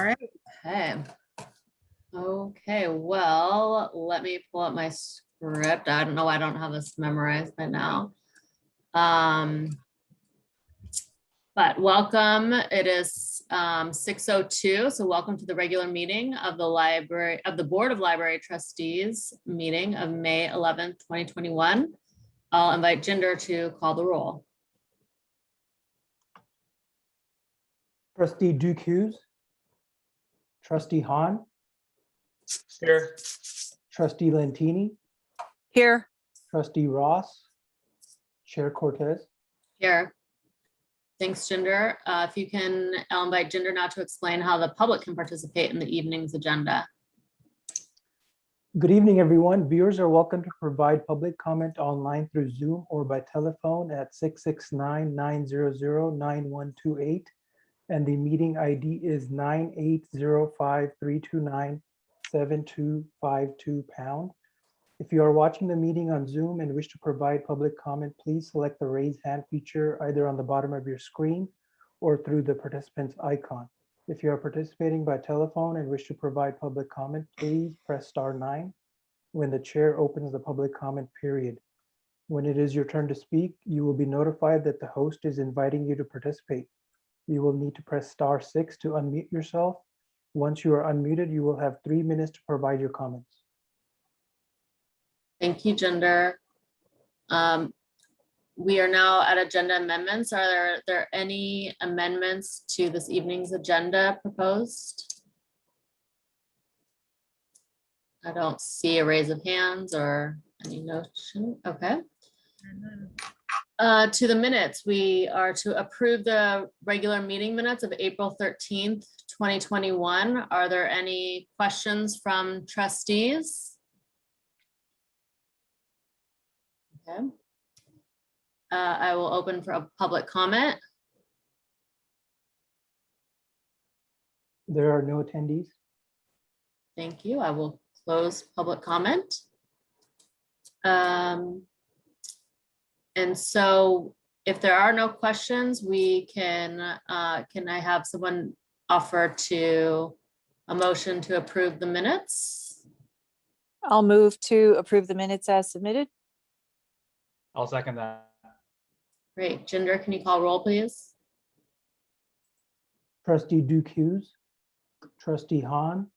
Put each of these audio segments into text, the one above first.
All right. Okay, well, let me pull up my script. I don't know, I don't have this memorized by now. But welcome. It is 6:02, so welcome to the regular meeting of the Board of Library Trustees meeting of May 11th, 2021. I'll invite Jinder to call the roll. Trustee Duke Hughes. Trustee Hahn. Here. Trustee Lentini. Here. Trustee Ross. Chair Cortez. Here. Thanks, Jinder. If you can, I'll invite Jinder now to explain how the public can participate in the evening's agenda. Good evening, everyone. Viewers are welcome to provide public comment online through Zoom or by telephone at 669-900-9128. And the meeting ID is 9805-329-7252#. If you are watching the meeting on Zoom and wish to provide public comment, please select the raise hand feature either on the bottom of your screen or through the participants icon. If you are participating by telephone and wish to provide public comment, please press *9 when the chair opens the public comment period. When it is your turn to speak, you will be notified that the host is inviting you to participate. You will need to press *6 to unmute yourself. Once you are unmuted, you will have 3 minutes to provide your comments. Thank you, Jinder. We are now at agenda amendments. Are there any amendments to this evening's agenda proposed? I don't see a raise of hands or any notion. Okay. To the minutes, we are to approve the regular meeting minutes of April 13th, 2021. Are there any questions from trustees? Okay. I will open for a public comment. There are no attendees. Thank you. I will close public comment. And so if there are no questions, we can I have someone offer to a motion to approve the minutes? I'll move to approve the minutes as submitted. I'll second that. Great. Jinder, can you call roll, please? Trustee Duke Hughes. Trustee Hahn.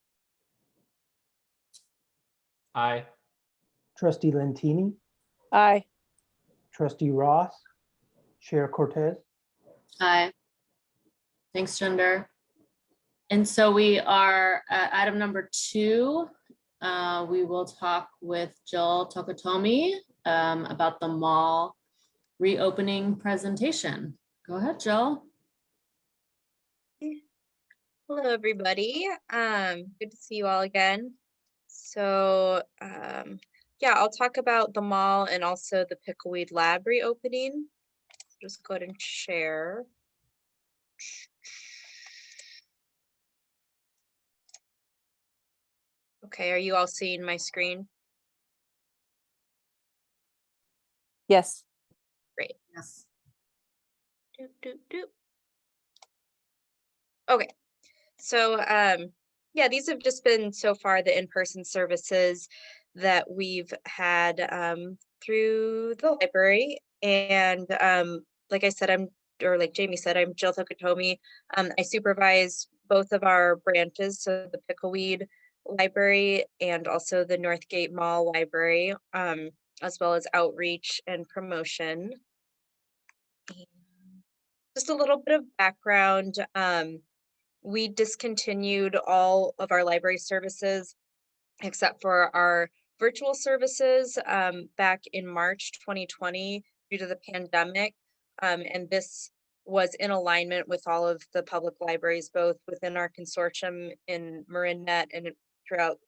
Aye. Trustee Lentini. Aye. Trustee Ross. Chair Cortez. Aye. Thanks, Jinder. And so we are at item number 2. We will talk with Jill Tokotomi about the mall reopening presentation. Go ahead, Jill. Hello, everybody. Good to see you all again. So yeah, I'll talk about the mall and also the Pickleweed Lab reopening. Just go ahead and share. Okay, are you all seeing my screen? Yes. Great. Yes. Doop, doop, doop. Okay, so yeah, these have just been so far the in-person services that we've had through the library. And like I said, like Jamie said, I'm Jill Tokotomi. I supervise both of our branches, so the Pickleweed Library and also the Northgate Mall Library, as well as outreach and promotion. And just a little bit of background. We discontinued all of our library services except for our virtual services back in March 2020 due to the pandemic. And this was in alignment with all of the public libraries, both within our consortium in MarinNet and throughout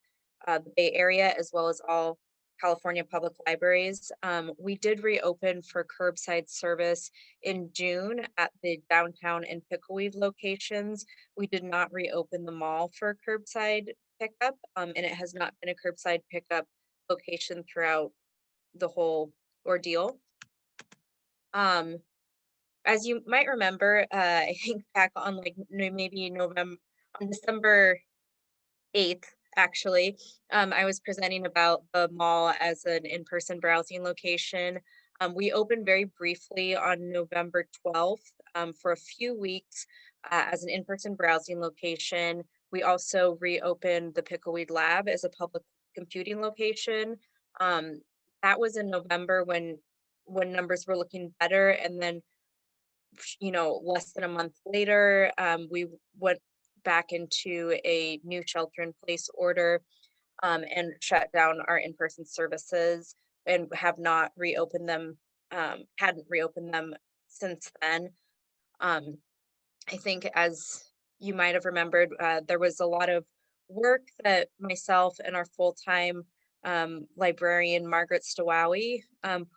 the Bay Area, as well as all California public libraries. We did reopen for curbside service in June at the downtown and Pickleweed locations. We did not reopen the mall for curbside pickup, and it has not been a curbside pickup location throughout the whole ordeal. As you might remember, I think back on like maybe On December 8th, actually, I was presenting about the mall as an in-person browsing location. We opened very briefly on November 12th for a few weeks as an in-person browsing location. We also reopened the Pickleweed Lab as a public computing location. Um, that was in November when numbers were looking better, and then less than a month later, we went back into a new shelter in place order and shut down our in-person services and have not reopened them, hadn't reopened them since then. Um, I think, as you might have remembered, there was a lot of work that myself and our full-time librarian, Margaret Stawowi,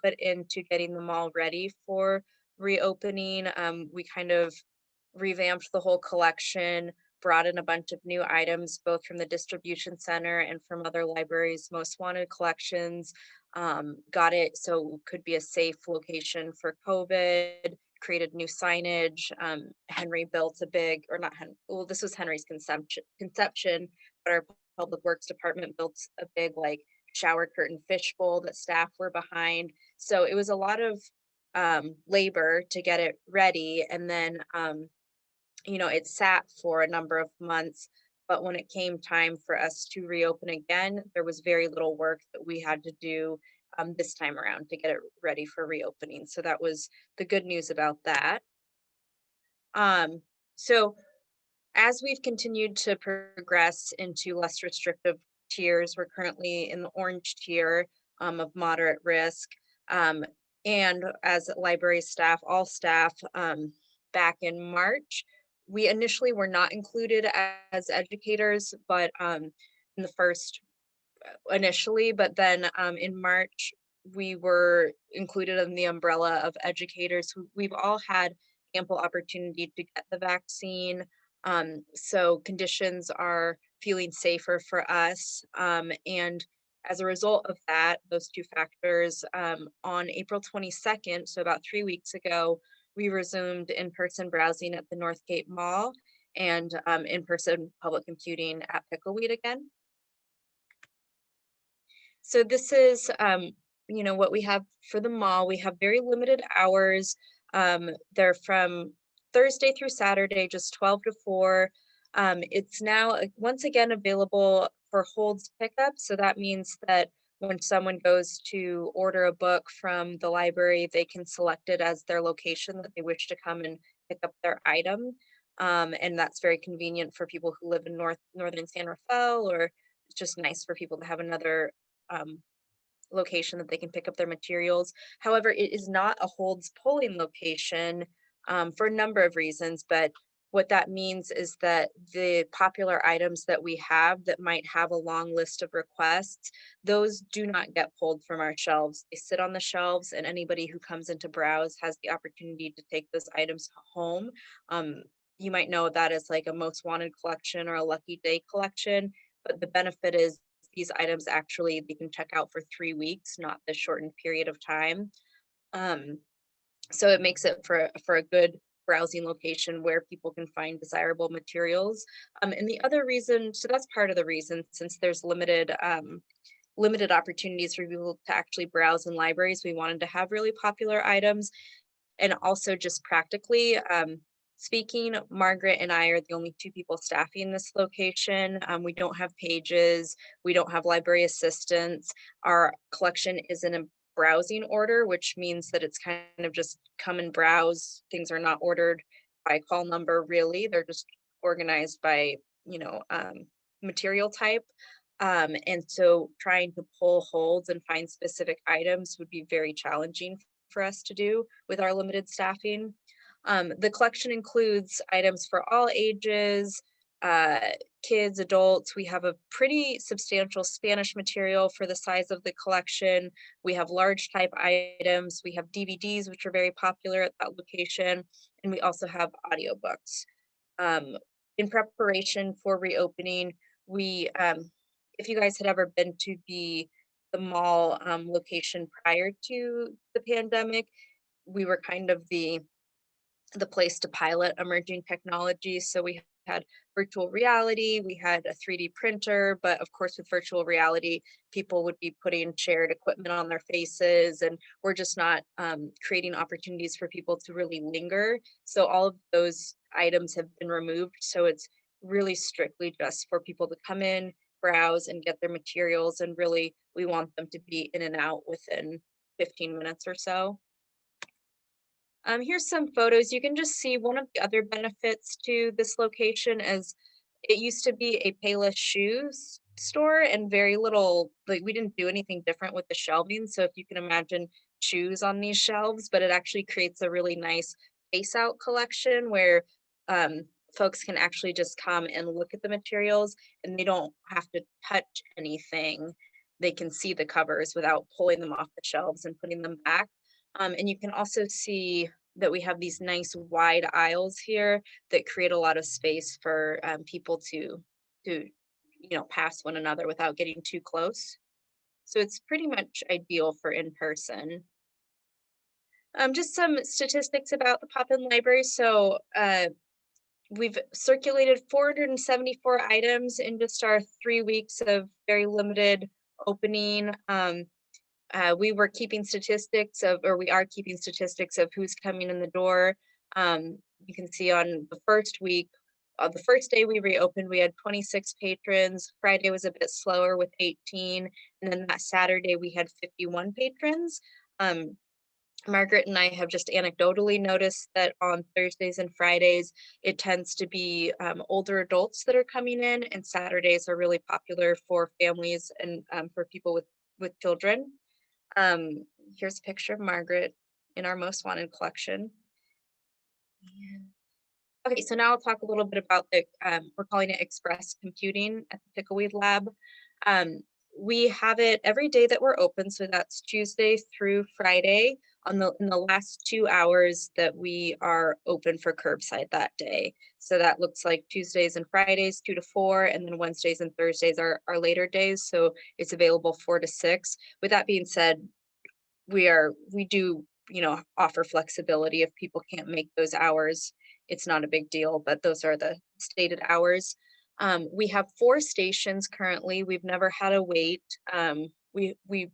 put into getting the mall ready for reopening. We kind of revamped the whole collection, brought in a bunch of new items, both from the distribution center and from other libraries' most wanted collections. Got it so it could be a safe location for COVID, created new signage. Henry built a big, or not Henry, well, this was Henry's conception, but our public works department built a big like shower curtain fishbowl that staff were behind. So it was a lot of labor to get it ready. And then it sat for a number of months, but when it came time for us to reopen again, there was very little work that we had to do this time around to get it ready for reopening. So that was the good news about that. So as we've continued to progress into less restrictive tiers, we're currently in the orange tier of moderate risk. And as library staff, all staff, back in March, we initially were not included as educators, but in the first initially, but then in March, we were included in the umbrella of educators. We've all had ample opportunity to get the vaccine. So conditions are feeling safer for us. And as a result of that, those two factors, on April 22nd, so about 3 weeks ago, we resumed in-person browsing at the Northgate Mall and in-person public computing at Pickleweed again. So this is, what we have for the mall. We have very limited hours. They're from Thursday through Saturday, just 12 to 4. It's now once again available for holds pickup. So that means that when someone goes to order a book from the library, they can select it as their location that they wish to come and pick up their item. And that's very convenient for people who live in northern San Rafael, or it's just nice for people to have another location that they can pick up their materials. However, it is not a holds polling location for a number of reasons, but what that means is that the popular items that we have that might have a long list of requests, those do not get pulled from our shelves. They sit on the shelves, and anybody who comes in to browse has the opportunity to take those items home. You might know that as like a most wanted collection or a lucky day collection, but the benefit is these items actually they can check out for 3 weeks, not the shortened period of time. So it makes it for a good browsing location where people can find desirable materials. And the other reason, so that's part of the reason, since there's limited opportunities for people to actually browse in libraries, we wanted to have really popular items. And also just practically speaking, Margaret and I are the only two people staffing this location. We don't have pages, we don't have library assistants. Our collection is in a browsing order, which means that it's kind of just come and browse. Things are not ordered by call number, really. They're just organized by, material type. And so trying to pull holds and find specific items would be very challenging for us to do with our limited staffing. The collection includes items for all ages, kids, adults. We have a pretty substantial Spanish material for the size of the collection. We have large type items. We have DVDs, which are very popular at that location. And we also have audiobooks. In preparation for reopening, we, if you guys had ever been to the mall location prior to the pandemic, we were kind of the place to pilot emerging technologies. So we had virtual reality, we had a 3D printer, but of course with virtual reality, people would be putting shared equipment on their faces, and we're just not creating opportunities for people to really linger. So all of those items have been removed. So it's really strictly just for people to come in, browse, and get their materials. And really, we want them to be in and out within 15 minutes or so. Here's some photos. You can just see one of the other benefits to this location is it used to be a Payless shoes store, and very little, like, we didn't do anything different with the shelving. So if you can imagine shoes on these shelves, but it actually creates a really nice face out collection where folks can actually just come and look at the materials, and they don't have to touch anything. They can see the covers without pulling them off the shelves and putting them back. And you can also see that we have these nice wide aisles here that create a lot of space for people to pass one another without getting too close. So it's pretty much ideal for in person. Just some statistics about the Pop-in Library. So we've circulated 474 items in just our 3 weeks of very limited opening. We were keeping statistics of, or we are keeping statistics of who's coming in the door. You can see on the first week, the first day we reopened, we had 26 patrons. Friday was a bit slower with 18. And then that Saturday we had 51 patrons. Margaret and I have just anecdotally noticed that on Thursdays and Fridays, it tends to be older adults that are coming in, and Saturdays are really popular for families and for people with children. Here's a picture of Margaret in our most wanted collection. Okay, so now I'll talk a little bit about the, we're calling it Express Computing at the Pickleweed Lab. We have it every day that we're open, so that's Tuesday through Friday in the last 2 hours that we are open for curbside that day. So that looks like Tuesdays and Fridays 2 to 4, and then Wednesdays and Thursdays are later days, so it's available 4 to 6. With that being said, we do offer flexibility if people can't make those hours. It's not a big deal, but those are the stated hours. We have 4 stations currently. We've never had a wait. We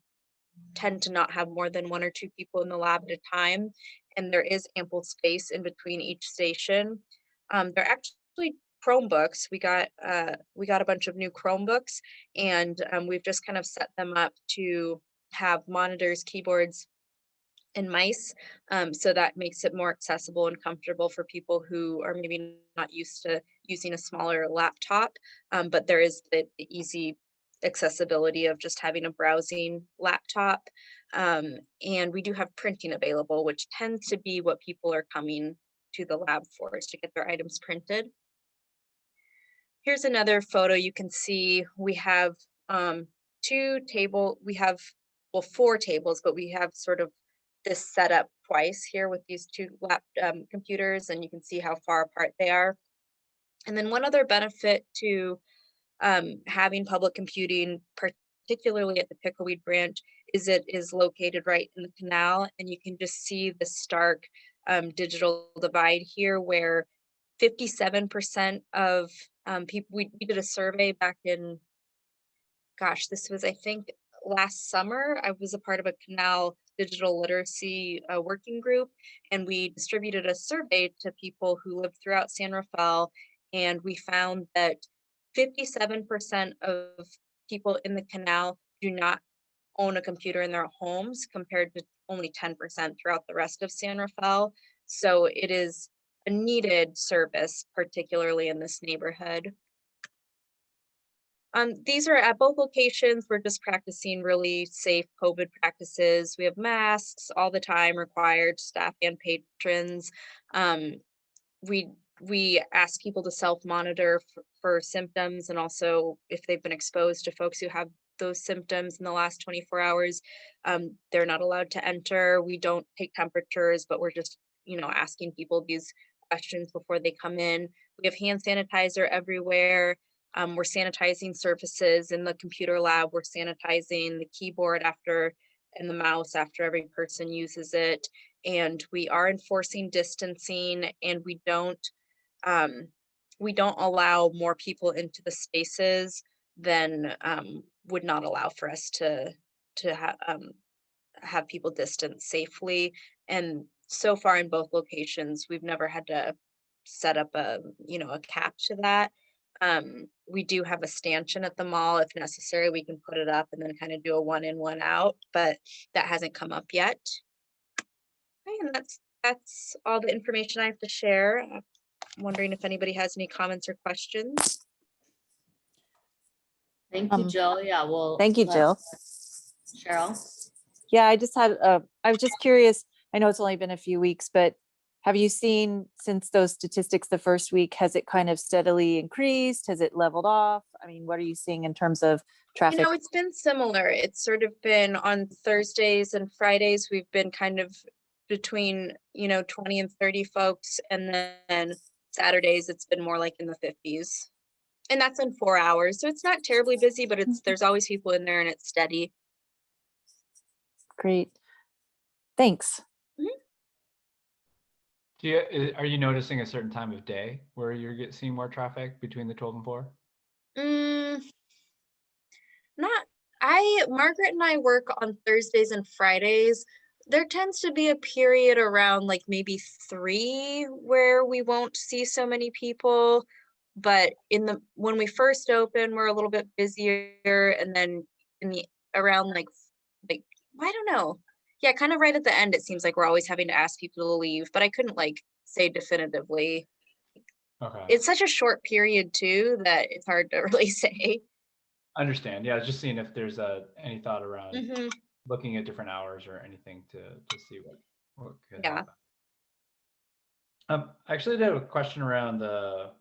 tend to not have more than 1 or 2 people in the lab at a time, and there is ample space in between each station. They're actually Chromebooks. We got a bunch of new Chromebooks, and we've just kind of set them up to have monitors, keyboards, and mice, so that makes it more accessible and comfortable for people who are maybe not used to using a smaller laptop, but there is the easy accessibility of just having a browsing laptop. And we do have printing available, which tends to be what people are coming to the lab for, is to get their items printed. Here's another photo. You can see we have 4 tables, but we have sort of this set up twice here with these 2 computers, and you can see how far apart they are. And then one other benefit to having public computing, particularly at the Pickleweed branch, is it is located right in the canal, and you can just see the stark digital divide here, where 57% of people, we did a survey back in, gosh, this was, I think, last summer. I was a part of a canal digital literacy working group, and we distributed a survey to people who live throughout San Rafael, and we found that 57% of people in the canal do not own a computer in their homes, compared to only 10% throughout the rest of San Rafael. So it is a needed service, particularly in this neighborhood. These are at both locations. We're just practicing really safe COVID practices. We have masks all the time required, staff and patrons. We ask people to self-monitor for symptoms, and also if they've been exposed to folks who have those symptoms in the last 24 hours, they're not allowed to enter. We don't take temperatures, but we're just, asking people these questions before they come in. We have hand sanitizer everywhere. We're sanitizing surfaces in the computer lab. We're sanitizing the keyboard and the mouse after every person uses it. And we are enforcing distancing, and we don't we don't allow more people into the spaces than would not allow for us to have people distance safely. And so far in both locations, we've never had to set up a cap to that. We do have a stanchion at the mall. If necessary, we can put it up and then kind of do a 1 in, 1 out, but that hasn't come up yet. Okay, and that's all the information I have to share. I'm wondering if anybody has any comments or questions. Thank you, Jill. Yeah, well. Thank you, Jill. Cheryl. Yeah, I was just curious. I know it's only been a few weeks, but have you seen, since those statistics the first week, has it kind of steadily increased? Has it leveled off? I mean, what are you seeing in terms of traffic? It's been similar. It's sort of been on Thursdays and Fridays, we've been kind of between, 20 and 30 folks. And then Saturdays, it's been more like in the 50s. And that's in 4 hours. So it's not terribly busy, but there's always people in there and it's steady. Great. Thanks. Are you noticing a certain time of day where you're seeing more traffic between the 12 and 4? Margaret and I work on Thursdays and Fridays. There tends to be a period around like maybe 3 where we won't see so many people. But when we first open, we're a little bit busier, and then around like I don't know. Yeah, kind of right at the end, it seems like we're always having to ask people to leave, but I couldn't say definitively. Okay. It's such a short period too that it's hard to really say. Understand. Yeah, I was just seeing if there's any thought around looking at different hours or anything to see what could happen. I actually did have a question around the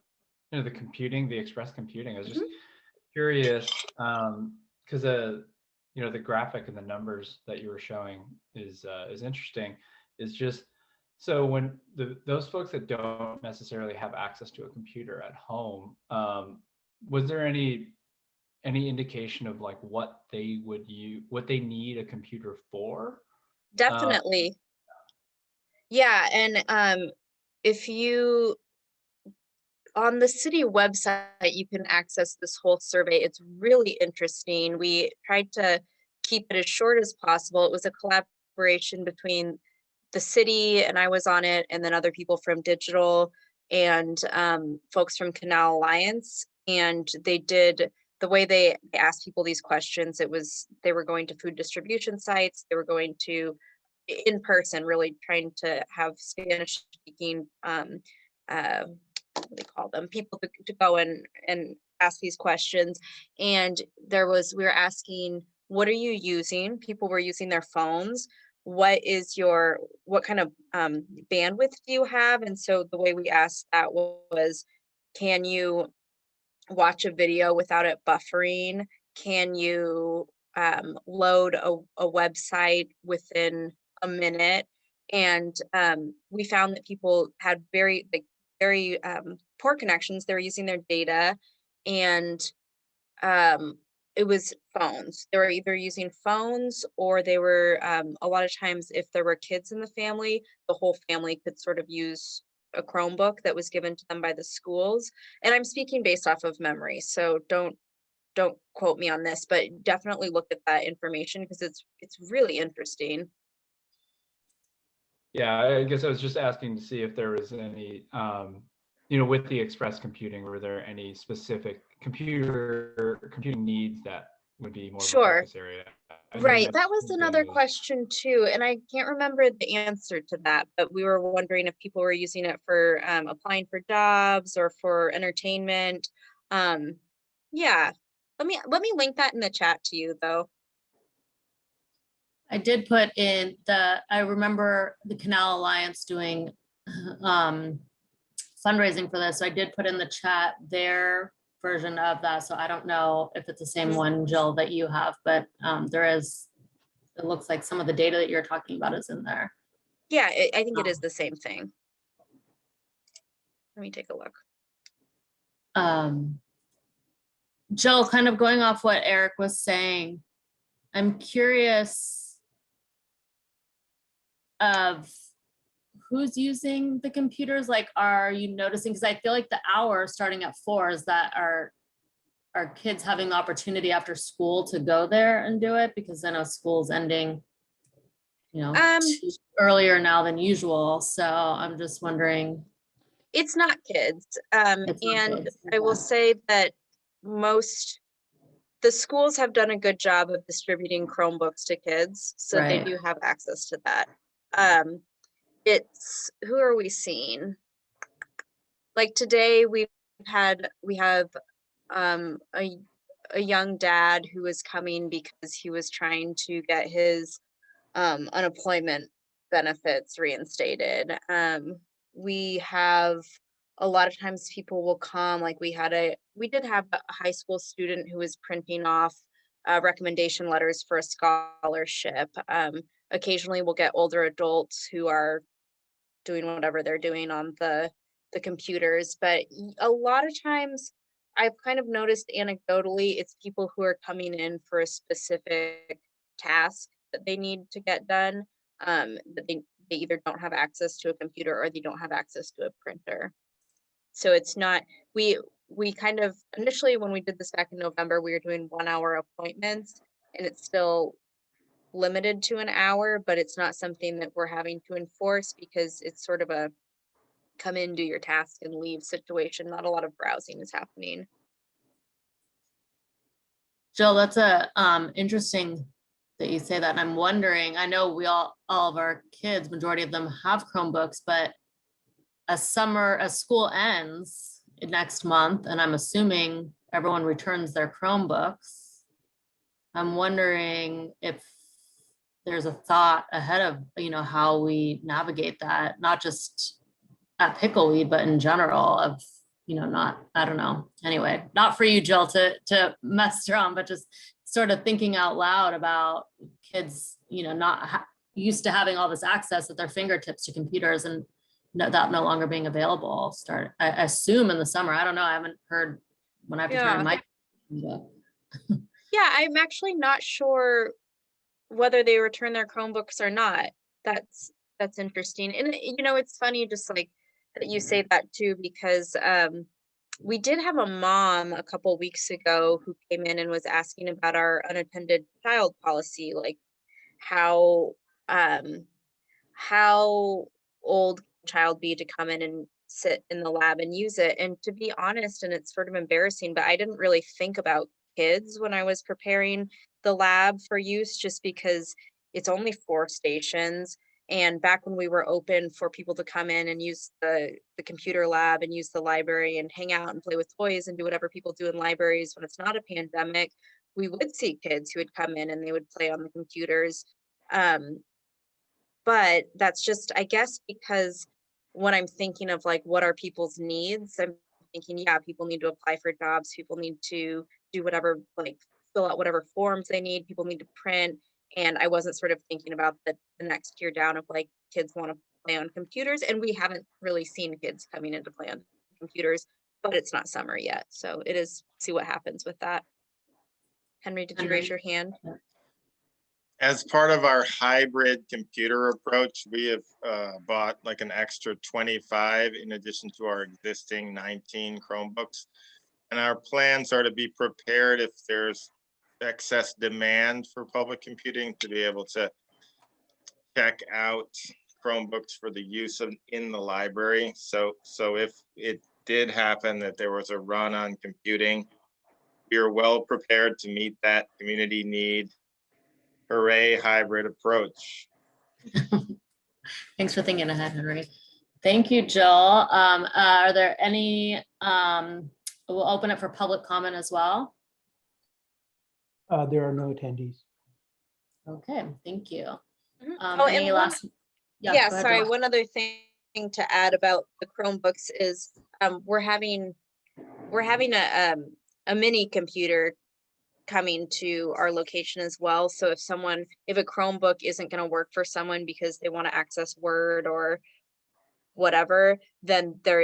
computing, the express computing. I was just curious because the graphic and the numbers that you were showing is interesting. It's just so when those folks that don't necessarily have access to a computer at home, was there any indication of what they would what they need a computer for? Definitely. Yeah, and if you on the city website, you can access this whole survey. It's really interesting. We tried to keep it as short as possible. It was a collaboration between the city, and I was on it, and then other people from digital and folks from Canal Alliance. And they did the way they asked people these questions. They were going to food distribution sites. They were going to in person, really trying to have Spanish speaking what do they call them, people to go and ask these questions. And we were asking, what are you using? People were using their phones. What kind of bandwidth do you have? And so the way we asked that was, can you watch a video without it buffering? Can you load a website within a minute? And we found that people had very poor connections. They were using their data, and it was phones. They were either using phones, or they were a lot of times, if there were kids in the family, the whole family could sort of use a Chromebook that was given to them by the schools. And I'm speaking based off of memory, so don't quote me on this, but definitely look at that information because it's really interesting. Yeah, I guess I was just asking to see if there was any, with the express computing, were there any specific computing needs that would be more of a focus area? Right, that was another question too, and I can't remember the answer to that, but we were wondering if people were using it for applying for jobs or for entertainment. Yeah, let me link that in the chat to you though. I did put in I remember the Canal Alliance doing fundraising for this. So I did put in the chat their version of that. So I don't know if it's the same one, Jill, that you have, but it looks like some of the data that you're talking about is in there. Yeah, I think it is the same thing. Let me take a look. Jill, kind of going off what Eric was saying, I'm curious of who's using the computers? Like, are you noticing? Because I feel like the hour starting at 4 is that are kids having the opportunity after school to go there and do it? Because I know school's ending, earlier now than usual. So I'm just wondering. It's not kids. It's not And kids, I will okay. say that the schools have done a good job of distributing Chromebooks to kids, so they Right. do have access to that. Who are we seeing? Like today we have a young dad who is coming because he was trying to get his unemployment benefits reinstated. We have a lot of times people will come, like we did have a high school student who was printing off recommendation letters for a scholarship. Occasionally we'll get older adults who are doing whatever they're doing on the computers, but a lot of times I've kind of noticed anecdotally it's people who are coming in for a specific task that they need to get done, that they either don't have access to a computer or they don't have access to a printer. So it's not, we kind of initially when we did this back in November, we were doing 1-hour appointments, and it's still limited to an hour, but it's not something that we're having to enforce because it's sort of a come in, do your task and leave situation. Not a lot of browsing is happening. Jill, that's interesting that you say that. And I'm wondering, I know all of our kids, majority of them have Chromebooks, but as school ends next month, and I'm assuming everyone returns their Chromebooks, I'm wondering if there's a thought ahead of, how we navigate that, not just at Pickleweed, but in general of, I don't know. Anyway, not for you, Jill, to mess around, but just sort of thinking out loud about kids, not used to having all this access at their fingertips to computers, and that no longer being available. I assume in the summer. I don't know. I haven't heard when I have to turn in my. Yeah, I'm actually not sure whether they return their Chromebooks or not. That's interesting. And it's funny just like that you say that too, because we did have a mom a couple weeks ago who came in and was asking about our unattended child policy, like how old can a child be to come in and sit in the lab and use it. And to be honest, and it's sort of embarrassing, but I didn't really think about kids when I was preparing the lab for use, just because it's only 4 stations. And back when we were open for people to come in and use the computer lab and use the library and hang out and play with toys and do whatever people do in libraries when it's not a pandemic, we would see kids who would come in and they would play on the computers. But that's just, I guess, because when I'm thinking of like, what are people's needs? I'm thinking, yeah, people need to apply for jobs. People need to do whatever, like fill out whatever forms they need. People need to print. And I wasn't sort of thinking about the next tier down of like kids want to play on computers. And we haven't really seen kids coming in to play on computers, but it's not summer yet. So it is, see what happens with that. Henry, did you raise your hand? As part of our hybrid computer approach, we have bought like an extra 25 in addition to our existing 19 Chromebooks. And our plans are to be prepared if there's excess demand for public computing to be able to check out Chromebooks for the use in the library. So if it did happen that there was a run on computing, we are well prepared to meet that community need. Hooray, hybrid approach. Thanks for thinking ahead, Henry. Thank you, Jill. Are there any, we'll open it for public comment as well. There are no attendees. Okay, thank you. And last? yeah, go ahead, sorry, Jill. one other thing to add about the Chromebooks is we're having a mini computer coming to our location as well. So if a Chromebook isn't going to work for someone because they want to access Word or whatever, then there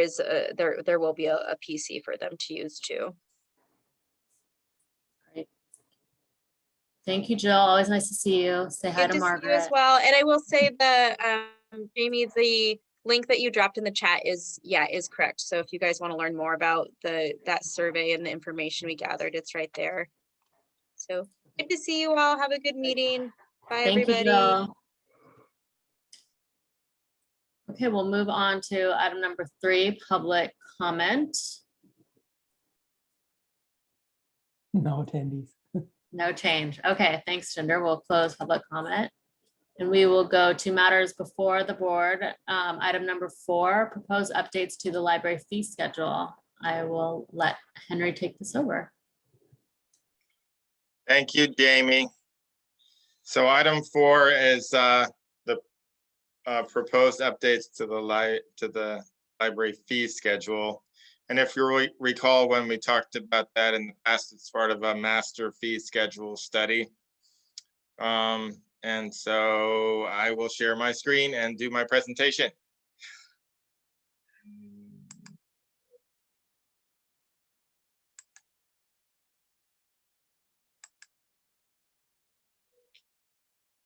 will be a PC for them to use too. Great. Thank you, Jill. Always nice to see you. Say hi to Good to see you Margaret. as well. And I will say that Jamie, link that you dropped in the chat is correct. So if you guys want to learn more about that survey and the information we gathered, it's right there. So good to see you all. Have a good meeting. Bye, Thank you, everybody. Jill. Okay, we'll move on to item number 3, public comment. No attendees. No change. Okay, thanks, Jinder. We'll close public comment. And we will go to matters before the board. Item number 4, proposed updates to the library fee schedule. I will let Henry take this over. Thank you, Jamie. So item 4 is the proposed updates to the library fee schedule. And if you recall, when we talked about that in the past, it's part of a master fee schedule study. And so I will share my screen and do my presentation.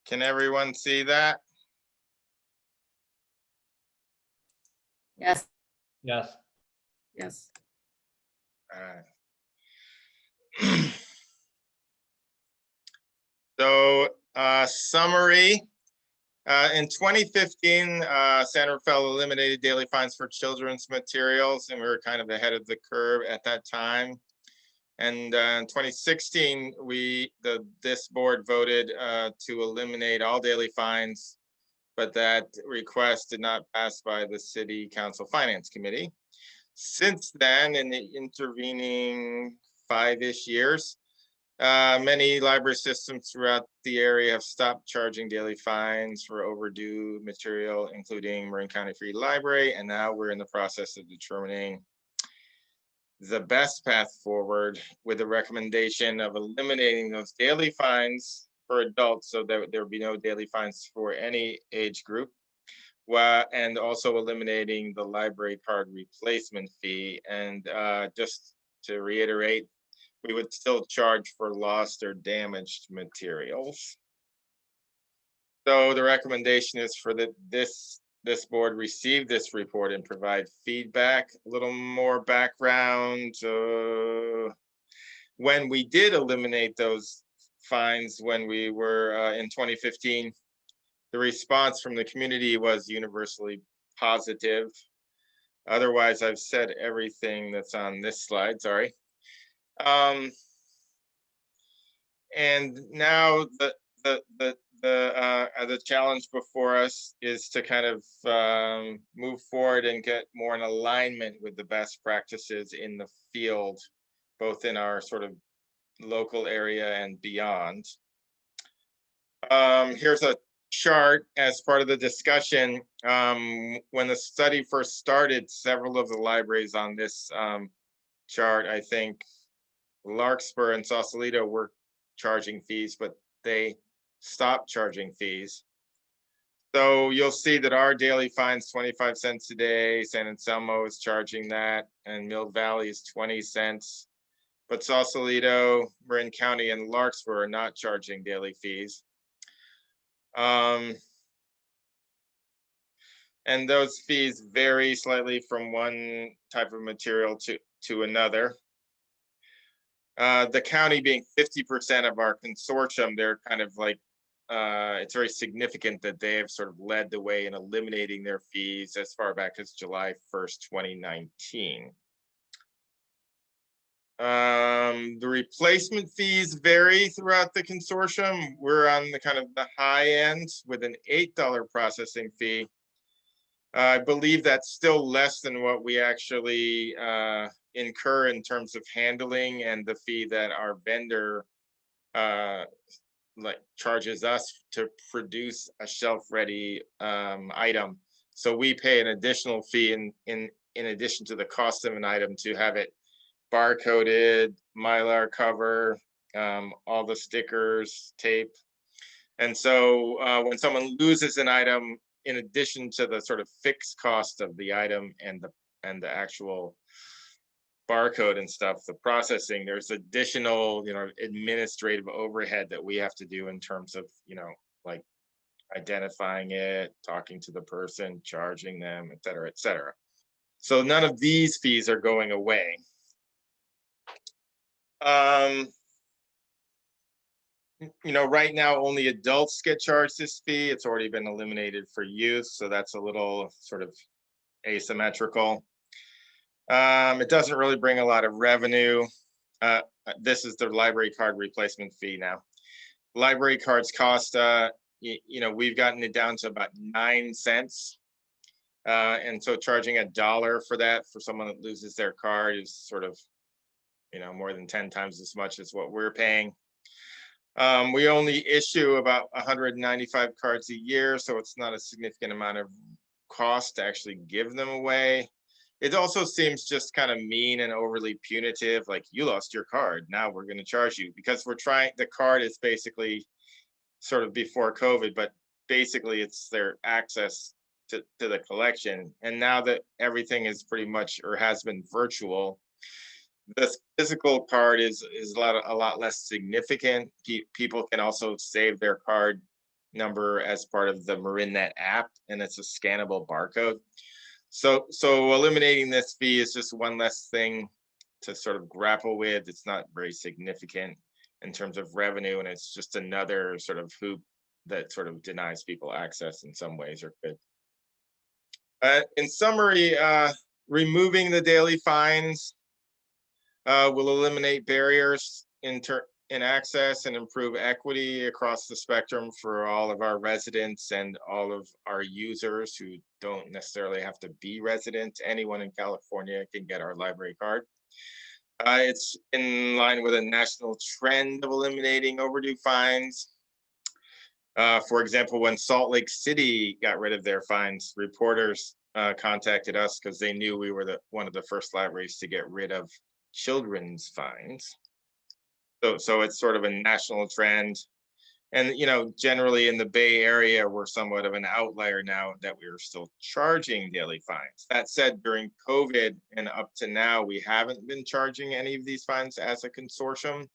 Can everyone see that? Yes. Yes. Yes. So summary, in 2015, Santa Rafael eliminated daily fines for children's materials, and we were kind of ahead of the curve at that time. And in 2016, this board voted to eliminate all daily fines, but that request did not pass by the City Council Finance Committee. Since then, in the intervening 5-ish years, many library systems throughout the area have stopped charging daily fines for overdue material, including Marin County Free Library. And now we're in the process of determining the best path forward with the recommendation of eliminating those daily fines for adults so that there will be no daily fines for any age group. And also eliminating the library card replacement fee. And just to reiterate, we would still charge for lost or damaged materials. So the recommendation is for this board receive this report and provide feedback. A little more background. When we did eliminate those fines when we were in 2015, the response from the community was universally positive. Otherwise, I've said everything that's on this slide, sorry. And now the challenge before us is to kind of move forward and get more in alignment with the best practices in the field, both in our sort of local area and beyond. Here's a chart as part of the discussion. When the study first started, several of the libraries on this chart, I think Larkspur and Sausalito were charging fees, but they stopped charging fees. So you'll see that our daily fine's 25 cents a day. San Anselmo is charging that, and Mill Valley is 20 cents. But Sausalito, Marin County, and Larkspur are not charging daily fees. And those fees vary slightly from one type of material to another. The county being 50% of our consortium, they're kind of like, it's very significant that they have sort of led the way in eliminating their fees as far back as July 1st, 2019. The replacement fees vary throughout the consortium. We're on the kind of the high end with an $8 processing fee. I believe that's still less than what we actually incur in terms of handling and the fee that our vendor charges us to produce a shelf-ready item. So we pay an additional fee in addition to the cost of an item to have it barcoded, Mylar cover, all the stickers, tape. And so when someone loses an item, in addition to the sort of fixed cost of the item and the actual barcode and stuff, the processing, there's additional, administrative overhead that we have to do in terms of, like identifying it, talking to the person, charging them, et cetera, et cetera. So none of these fees are going away. Right now only adults get charged this fee. It's already been eliminated for youth, so that's a little sort of asymmetrical. It doesn't really bring a lot of revenue. This is the library card replacement fee now. Library cards cost, we've gotten it down to about 9 cents. And so charging $1 for that for someone that loses their card is sort of, more than 10 times as much as what we're paying. We only issue about 195 cards a year, so it's not a significant amount of cost to actually give them away. It also seems just kind of mean and overly punitive, like you lost your card, now we're going to charge you, because the card is basically sort of before COVID, but basically it's their access to the collection. And now that everything is pretty much, or has been, virtual, the physical card is a lot less significant. People can also save their card number as part of the MarinNet app, and it's a scannable barcode. So eliminating this fee is just one less thing to sort of grapple with. It's not very significant in terms of revenue, and it's just another sort of hoop that sort of denies people access in some ways, or could. In summary, removing the daily fines will eliminate barriers in access and improve equity across the spectrum for all of our residents and all of our users who don't necessarily have to be resident. Anyone in California can get our library card. It's in line with a national trend of eliminating overdue fines. For example, when Salt Lake City got rid of their fines, reporters contacted us because they knew we were one of the first libraries to get rid of children's fines. So it's sort of a national trend. And, generally in the Bay Area, we're somewhat of an outlier now that we're still charging daily fines. That said, during COVID and up to now, we haven't been charging any of these fines as a consortium.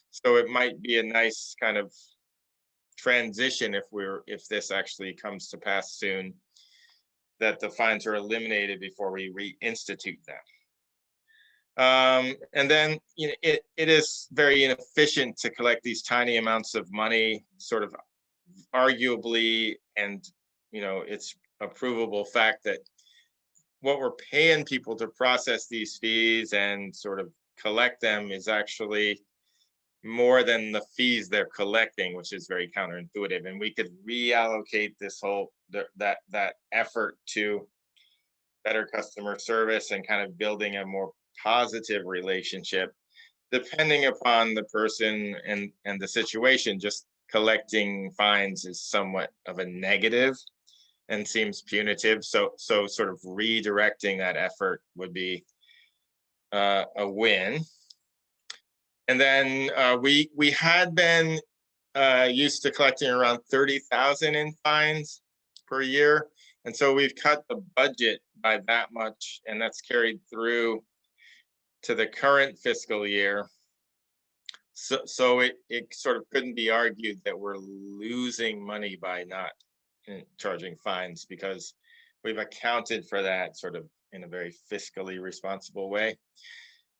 So it might be a nice kind of transition if this actually comes to pass soon, that the fines are eliminated before we reinstitute them. And then it is very inefficient to collect these tiny amounts of money, sort of arguably, and it's a provable fact that what we're paying people to process these fees and sort of collect them is actually more than the fees they're collecting, which is very counterintuitive. And we could reallocate this whole that effort to better customer service and kind of building a more positive relationship, depending upon the person and the situation. Just collecting fines is somewhat of a negative and seems punitive. So sort of redirecting that effort would be a win. And then we had been used to collecting around 30,000 in fines per year. And so we've cut the budget by that much, and that's carried through to the current fiscal year. So it sort of couldn't be argued that we're losing money by not charging fines, because we've accounted for that sort of in a very fiscally responsible way.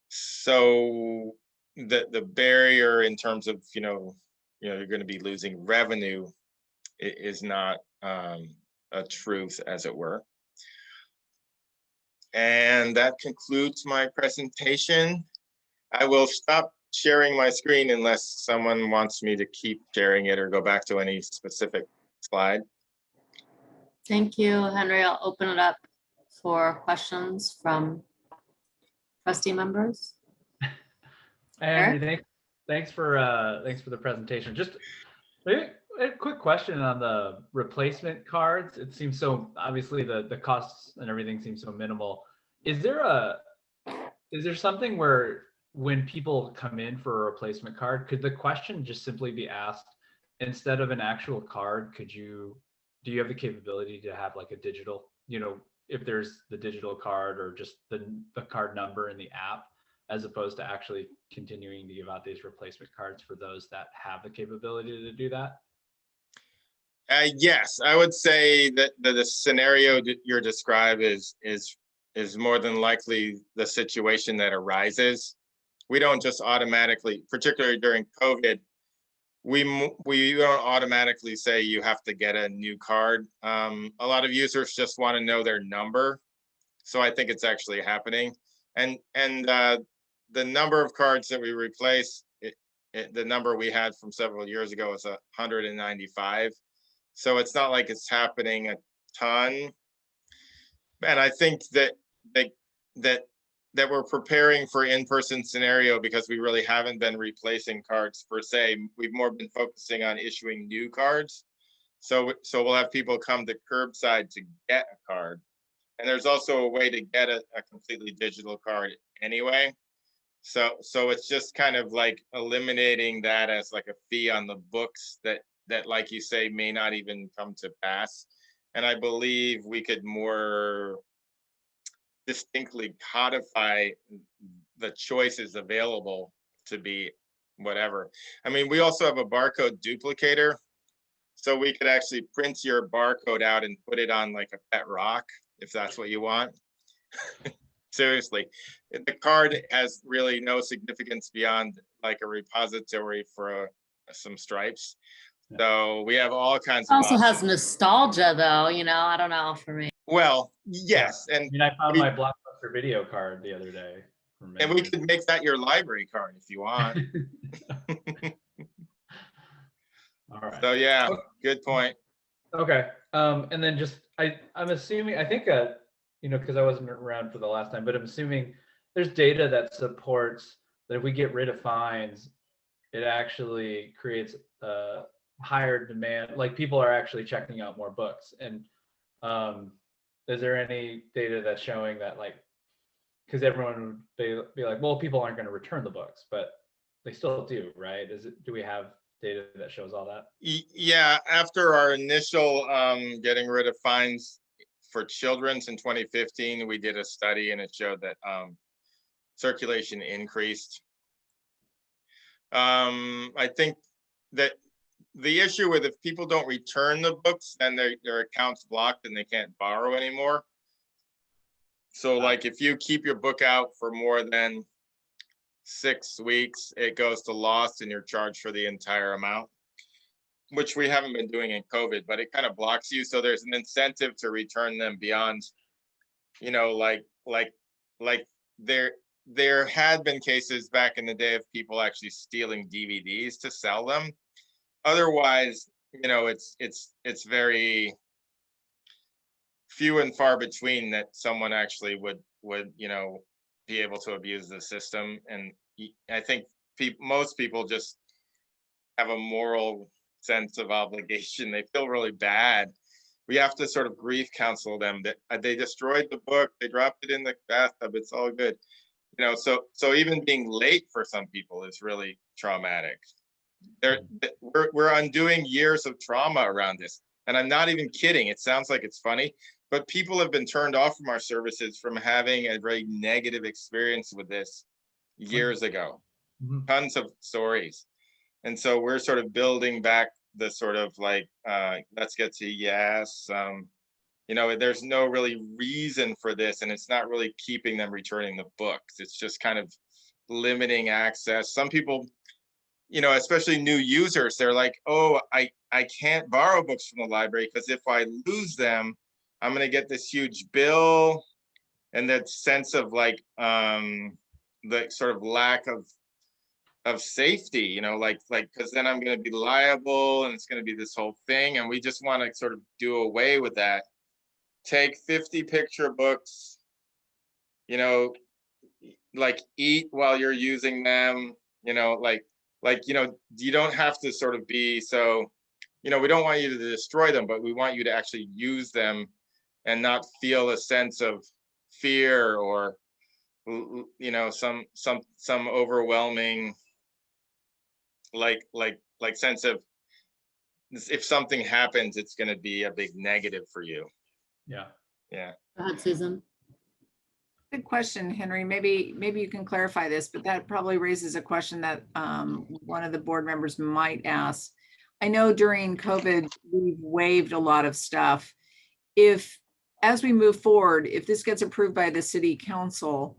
So the barrier in terms of, you're going to be losing revenue is not a truth, as it were. And that concludes my presentation. I will stop sharing my screen unless someone wants me to keep sharing it or go back to any specific slide. Thank you, Henry. I'll open it up for questions from trustee members. Henry, thanks for the presentation. Just maybe a quick question on the replacement cards. It seems so, obviously the costs and everything seems so minimal. Is there something where when people come in for a replacement card, could the question just simply be asked, instead of an actual card, do you have the capability to have like a digital, if there's the digital card or just the card number in the app, as opposed to actually continuing to give out these replacement cards for those that have the capability to do that? Yes, I would say that the scenario that you're described is more than likely the situation that arises. We don't just automatically, particularly during COVID, we don't automatically say you have to get a new card. A lot of users just want to know their number, so I think it's actually happening. And the number of cards that we replace, the number we had from several years ago is 195. So it's not like it's happening a ton. And I think that we're preparing for in-person scenario because we really haven't been replacing cards per se. We've more been focusing on issuing new cards. So we'll have people come to curbside to get a card. And there's also a way to get a completely digital card anyway. So it's just kind of like eliminating that as like a fee on the books that like you say may not even come to pass. And I believe we could more distinctly codify the choices available to be whatever. I mean, we also have a barcode duplicator, so we could actually print your barcode out and put it on like a pet rock if that's what you want. Seriously, the card has really no significance beyond like a repository for some stripes. So we have all kinds of Also has options. nostalgia though, you know, I don't know for me. Well, yes, I and mean, I found my Blockbuster video card the other day. and we could make that your library card if you want. All right. So yeah, good point. Okay. And then just I'm assuming, I think you know, because I wasn't around for the last time, but I'm assuming there's data that supports that if we get rid of fines, it actually creates higher demand. Like people are actually checking out more books. And is there any data that's showing that, like, because everyone would be like, well, people aren't going to return the books, but they still do, right? Do we have data that shows all that? Yeah, after our initial getting rid of fines for children's in 2015, we did a study and it showed that circulation increased. I think that the issue with if people don't return the books, then their account's blocked and they can't borrow anymore. So like if you keep your book out for more than 6 weeks, it goes to loss and you're charged for the entire amount, which we haven't been doing in COVID, but it kind of blocks you. So there's an incentive to return them beyond, you know, like there had been cases back in the day of people actually stealing DVDs to sell them. Otherwise, you know, it's very few and far between that someone actually would, you know, be able to abuse the system. And I think most people just have a moral sense of obligation. They feel really bad. We have to sort of grief counsel them that they destroyed the book, they dropped it in the bathtub, it's all good. You know, so even being late for some people is really traumatic. We're undoing years of trauma around this. And I'm not even kidding. It sounds like it's funny, but people have been turned off from our services from having a very negative experience with this years ago. Tons of stories. And so we're sort of building back the sort of like, let's get to yes. You know, there's no really reason for this, and it's not really keeping them returning the books. It's just kind of limiting access. Some people, you know, especially new users, they're like, oh, I can't borrow books from the library because if I lose them, I'm going to get this huge bill. And that sense of like the sort of lack of safety, you know, like because then I'm going to be liable and it's going to be this whole thing. And we just want to sort of do away with that. Take 50 picture books, you know, like eat while you're using them, you know, like, you know, you don't have to sort of be so, you know, we don't want you to destroy them, but we want you to actually use them and not feel a sense of fear or, you know, some overwhelming, like sense of if something happens, it's going to be a big negative for you. Yeah. Go ahead, Susan. Good question, Henry. Maybe you can clarify this, but that probably raises a question that one of the board members might ask. I know during COVID, we've waived a lot of stuff. If, as we move forward, if this gets approved by the city council,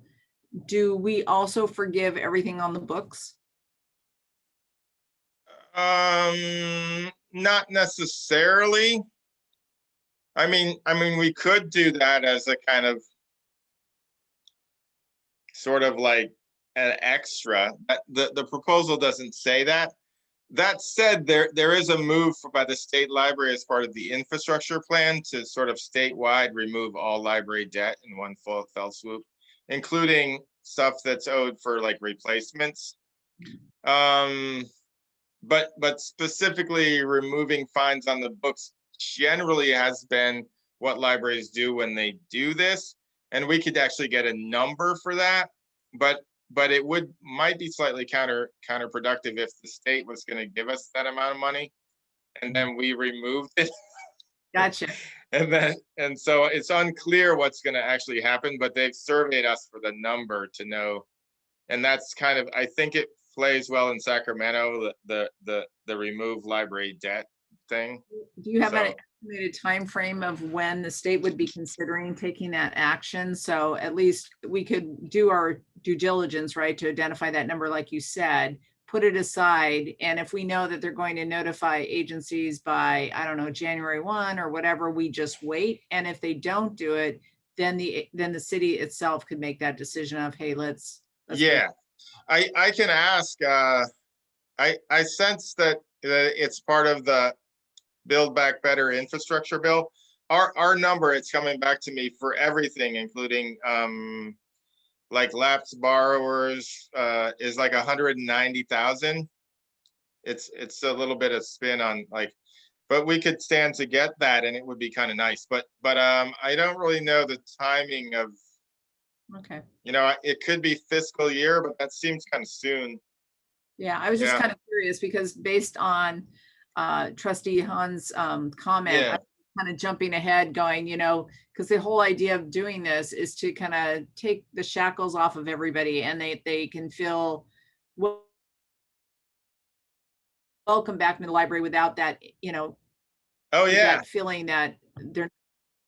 do we also forgive everything on the books? Not necessarily. I mean, we could do that as a kind of sort of like an extra. The proposal doesn't say that. That said, there is a move by the state library as part of the infrastructure plan to sort of statewide remove all library debt in one fell swoop, including stuff that's owed for like replacements. But specifically removing fines on the books generally has been what libraries do when they do this. And we could actually get a number for that, but it might be slightly counterproductive if the state was going to give us that amount of money and then we removed it. Gotcha. And so it's unclear what's going to actually happen, but they've surveyed us for the number to know. And that's kind of, I think it plays well in Sacramento, the remove library debt thing. Do you have an So- estimated time frame of when the state would be considering taking that action? So at least we could do our due diligence, right, to identify that number, like you said, put it aside. And if we know that they're going to notify agencies by, I don't know, January 1 or whatever, we just wait. And if they don't do it, then the city itself could make that decision of, hey, let's Yeah, I can ask, I sense that it's part of the Build Back Better infrastructure bill. Our number, it's coming back to me for everything, including like lapsed borrowers, is like 190,000. It's a little bit of spin on like, but we could stand to get that and it would be kind of nice. But I don't really know the timing of, Okay. it could be fiscal year, but that seems kind of soon. Yeah, I was just Yeah. kind of curious because based on Trustee Han's comment, Yeah. I'm kind of jumping ahead going, because the whole idea of doing this is to kind of take the shackles off of everybody and they can feel welcome back to the library without that, Oh, with yeah. that feeling that they're,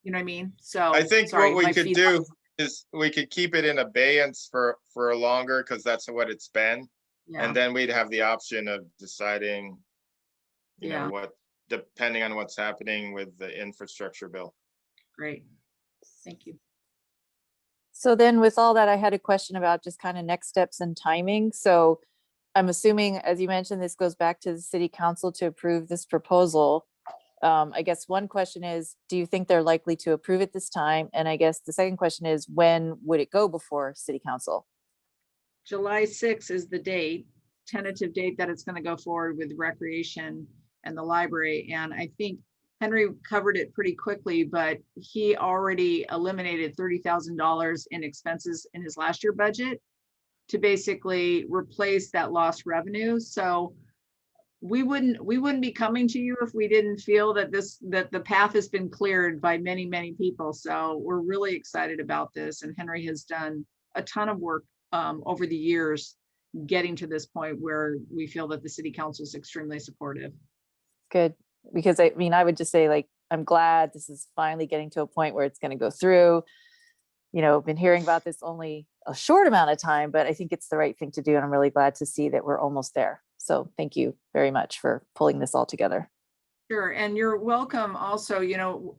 you know what I mean? So I think sorry, what we my could feedback- do is we could keep it in abeyance for longer because that's what it's been. Yeah, And then we'd have the option of deciding, Yeah. what, depending on what's happening with the infrastructure bill. great. Thank you. So then with all that, I had a question about just kind of next steps and timing. So I'm assuming, as you mentioned, this goes back to the city council to approve this proposal. I guess one question is, do you think they're likely to approve it this time? And I guess the second question is, when would it go before city council? July 6th is the date, tentative date that it's going to go forward with recreation and the library. And I think Henry covered it pretty quickly, but he already eliminated $30,000 in expenses in his last year budget to basically replace that lost revenue. So we wouldn't be coming to you if we didn't feel that the path has been cleared by many, many people. So we're really excited about this. And Henry has done a ton of work over the years, getting to this point where we feel that the city council is extremely supportive. Good, because I mean, I would just say, like, I'm glad this is finally getting to a point where it's going to go through. Been hearing about this only a short amount of time, but I think it's the right thing to do. And I'm really glad to see that we're almost there. So thank you very much for pulling this all together. Sure, and you're welcome also,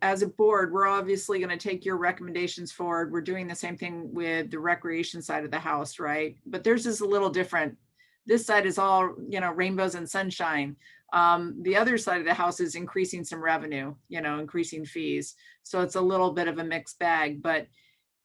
as a board, we're obviously going to take your recommendations forward. We're doing the same thing with the recreation side of the house, right? But theirs is a little different. This side is all, rainbows and sunshine. The other side of the house is increasing some revenue, increasing fees. So it's a little bit of a mixed bag, but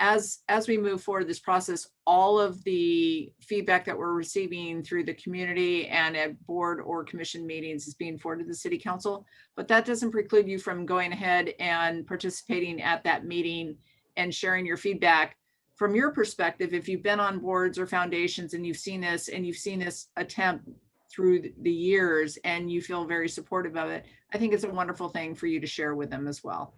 as we move forward this process, all of the feedback that we're receiving through the community and at board or commission meetings is being forwarded to the city council. But that doesn't preclude you from going ahead and participating at that meeting and sharing your feedback from your perspective. If you've been on boards or foundations and you've seen this attempt through the years and you feel very supportive of it, I think it's a wonderful thing for you to share with them as well.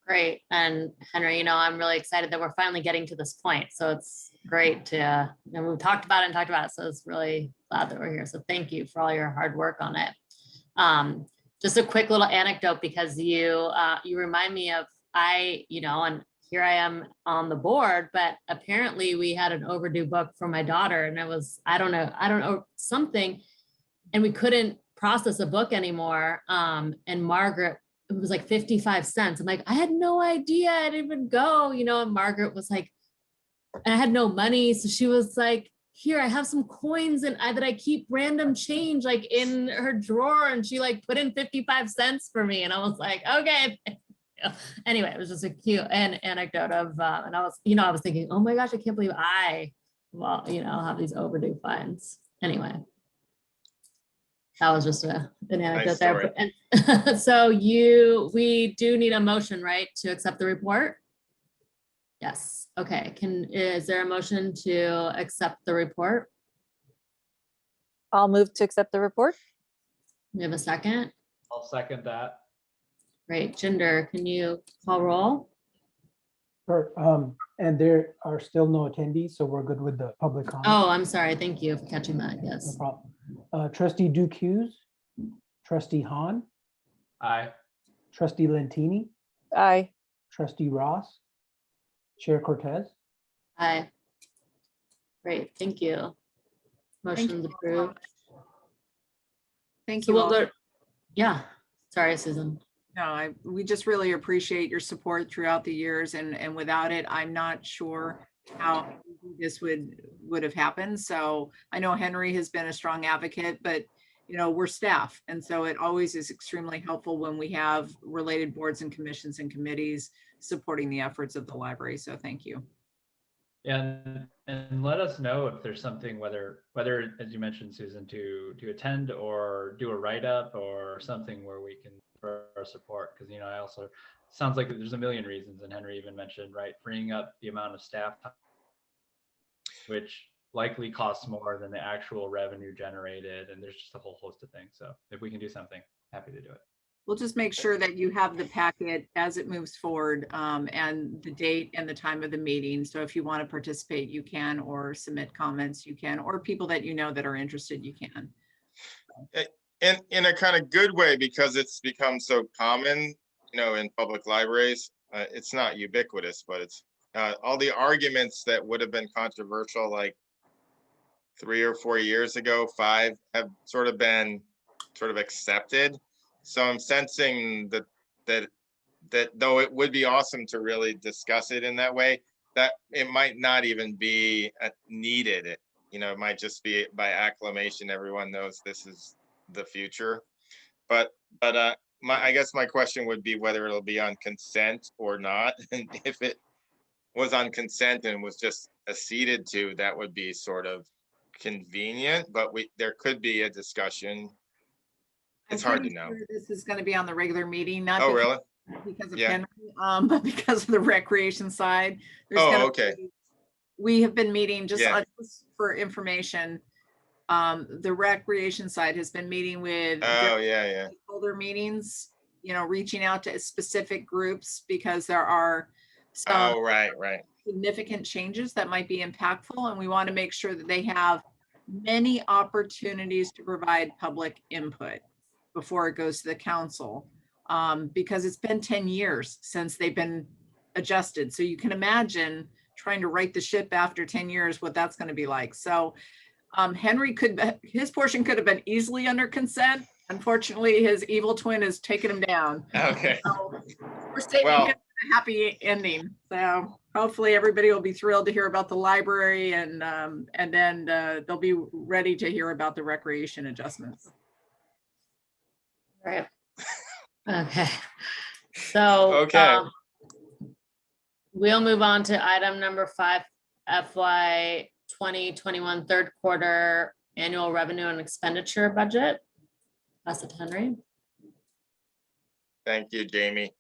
Great. And Henry, you know, I'm really excited that we're finally getting to this point. So it's great to, and we've talked about it and talked about it. So it's really glad that we're here. So thank you for all your hard work on it. Just a quick little anecdote, because you remind me of, you know, and here I am on the board, but apparently we had an overdue book for my daughter, and it was, I don't know, something, and we couldn't process a book anymore. And Margaret, it was like 55 cents. I'm like, I had no idea I didn't even go, you know, and Margaret was like, and I had no money. So she was like, here, I have some coins and that I keep random change like in her drawer. And she like put in 55 cents for me. And I was like, okay. Anyway, it was just a cute anecdote of, and I was, you know, I was thinking, oh my gosh, I can't believe you know, have these overdue fines. Anyway. That was just an anecdote Nice there. story. And so we do need a motion, right, to accept the report? Yes. Okay. Is there a motion to accept the report? I'll move to accept the report. We have a second. I'll second that. Great. Jinder, can you call roll? Sure. And there are still no attendees, so we're good with the public comment. Oh, I'm sorry. Thank you for catching that. No Yes. problem. Trustee Duke Hughes, Trustee Hahn, Aye. Trustee Lentini, Aye. Trustee Ross, Chair Cortez. Aye. Great. Thank you. Thank Motion's you. approved. Thank So you we'll all. go. Yeah. Sorry, Susan. No, we just really appreciate your support throughout the years, and without it, I'm not sure how this would have happened. So I know Henry has been a strong advocate, but you know, we're staff. And so it always is extremely helpful when we have related boards and commissions and committees supporting the efforts of the library. So thank you. Yeah, and let us know if there's something, whether as you mentioned, Susan, to attend or do a write-up or something where we can for our support, because you know, I also sounds like there's a million reasons, and Henry even mentioned, right, freeing up the amount of staff time, which likely costs more than the actual revenue generated, and there's just a whole host of things. So if we can do something, happy to do it. We'll just make sure that you have the packet as it moves forward, and the date and the time of the meeting. So if you want to participate, you can, or submit comments, you can, or people that you know that are interested, you can. In a kind of good way, because it's become so common, you know, in public libraries. It's not ubiquitous, but it's all the arguments that would have been controversial like 3 or 4 years ago, 5, have sort of been accepted. So I'm sensing that though it would be awesome to really discuss it in that way, that it might not even be needed. You know, it might just be by acclamation. Everyone knows this is the future. But I guess my question would be whether it'll be on consent or not. And if it was on consent and was just acceded to, that would be sort of convenient. But there could be a discussion. It's hard to know. This is going to be on the regular meeting, not Oh, really? because of Yeah. Henry, but because of the recreation side. Oh, okay. We have been meeting just Yeah. just for information. The recreation side has been meeting with Oh, yeah. stakeholder meetings, you know, reaching out to specific groups because there are some Oh, right. significant changes that might be impactful, and we want to make sure that they have many opportunities to provide public input before it goes to the council, because it's been 10 years since they've been adjusted. So you can imagine trying to right the ship after 10 years, what that's going to be like. So Henry his portion could have been easily under consent. Unfortunately, his evil twin has taken him down. Okay. So we're saving Well, him a happy ending. So hopefully everybody will be thrilled to hear about the library, and then they'll be ready to hear about the recreation adjustments. Right. Okay. So Okay. we'll move on to item number 5, FY 2021 third quarter annual revenue and expenditure budget. Pass it to Henry. Thank you, Jamie.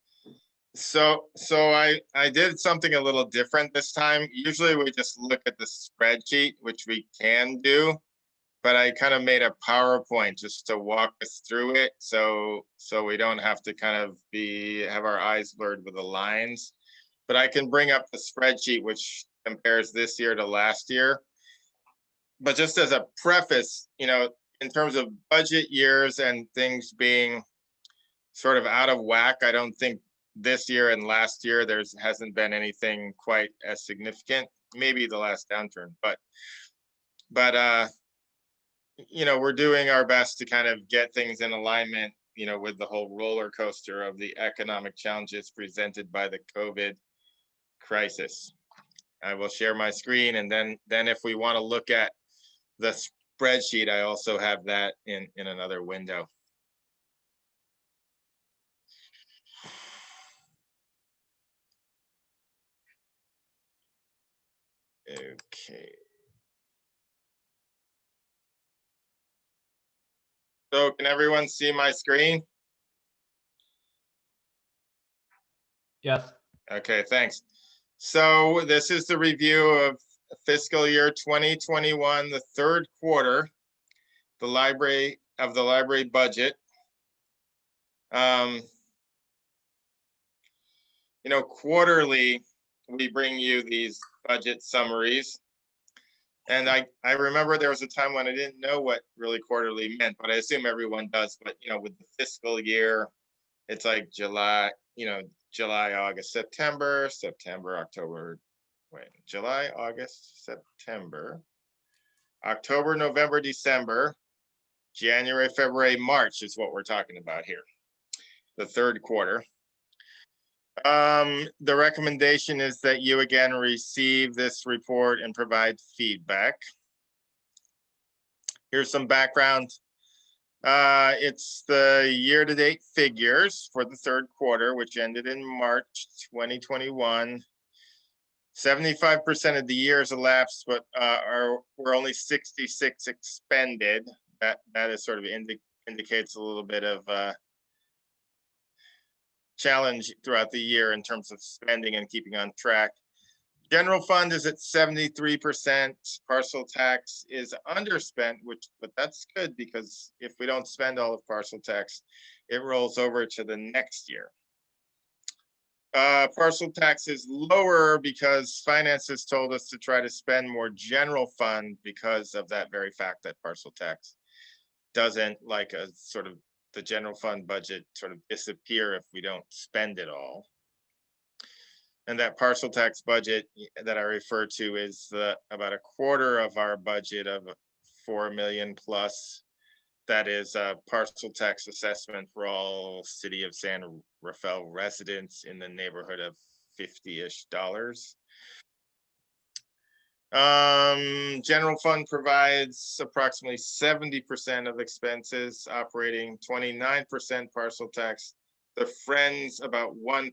So I did something a little different this time. Usually we just look at the spreadsheet, which we can do, but I kind of made a PowerPoint just to walk us through it. So we don't have to kind of have our eyes blurred with the lines, but I can bring up the spreadsheet, which compares this year to last year. But just as a preface, you know, in terms of budget years and things being sort of out of whack, I don't think this year and last year hasn't been anything quite as significant. Maybe the last downturn, but you know, we're doing our best to kind of get things in alignment, you know, with the whole roller coaster of the economic challenges presented by the COVID crisis. I will share my screen, and then if we want to look at the spreadsheet, I also have that in another window. Okay. So can everyone see my screen? Yes. Okay, thanks. So this is the review of fiscal year 2021, the third quarter, the library budget. You know, quarterly, we bring you these budget summaries. And I remember there was a time when I didn't know what really quarterly meant, but I assume everyone does. But, you know, with the fiscal year, it's like July, you know, July, August, September, October, July, August, September, October, November, December, January, February, March is what we're talking about here, the third quarter. The recommendation is that you again receive this report and provide feedback. Here's some background. It's the year-to-date figures for the third quarter, which ended in March 2021. 75% of the years elapsed, but we're only 66 expended. That is sort of indicates a little bit of challenge throughout the year in terms of spending and keeping on track. General fund is at 73%. Parcel tax is underspent, but that's good because if we don't spend all of parcel tax, it rolls over to the next year. Parcel tax is lower because finance has told us to try to spend more general fund because of that very fact that parcel tax doesn't, like a sort of the general fund budget, sort of disappear if we don't spend it all. And that parcel tax budget that I refer to is about a quarter of our budget of 4 million plus. That is a parcel tax assessment for all City of San Rafael residents in the neighborhood of $50-ish. General fund provides approximately 70% of expenses, operating 29% parcel tax. The Friends about 1%.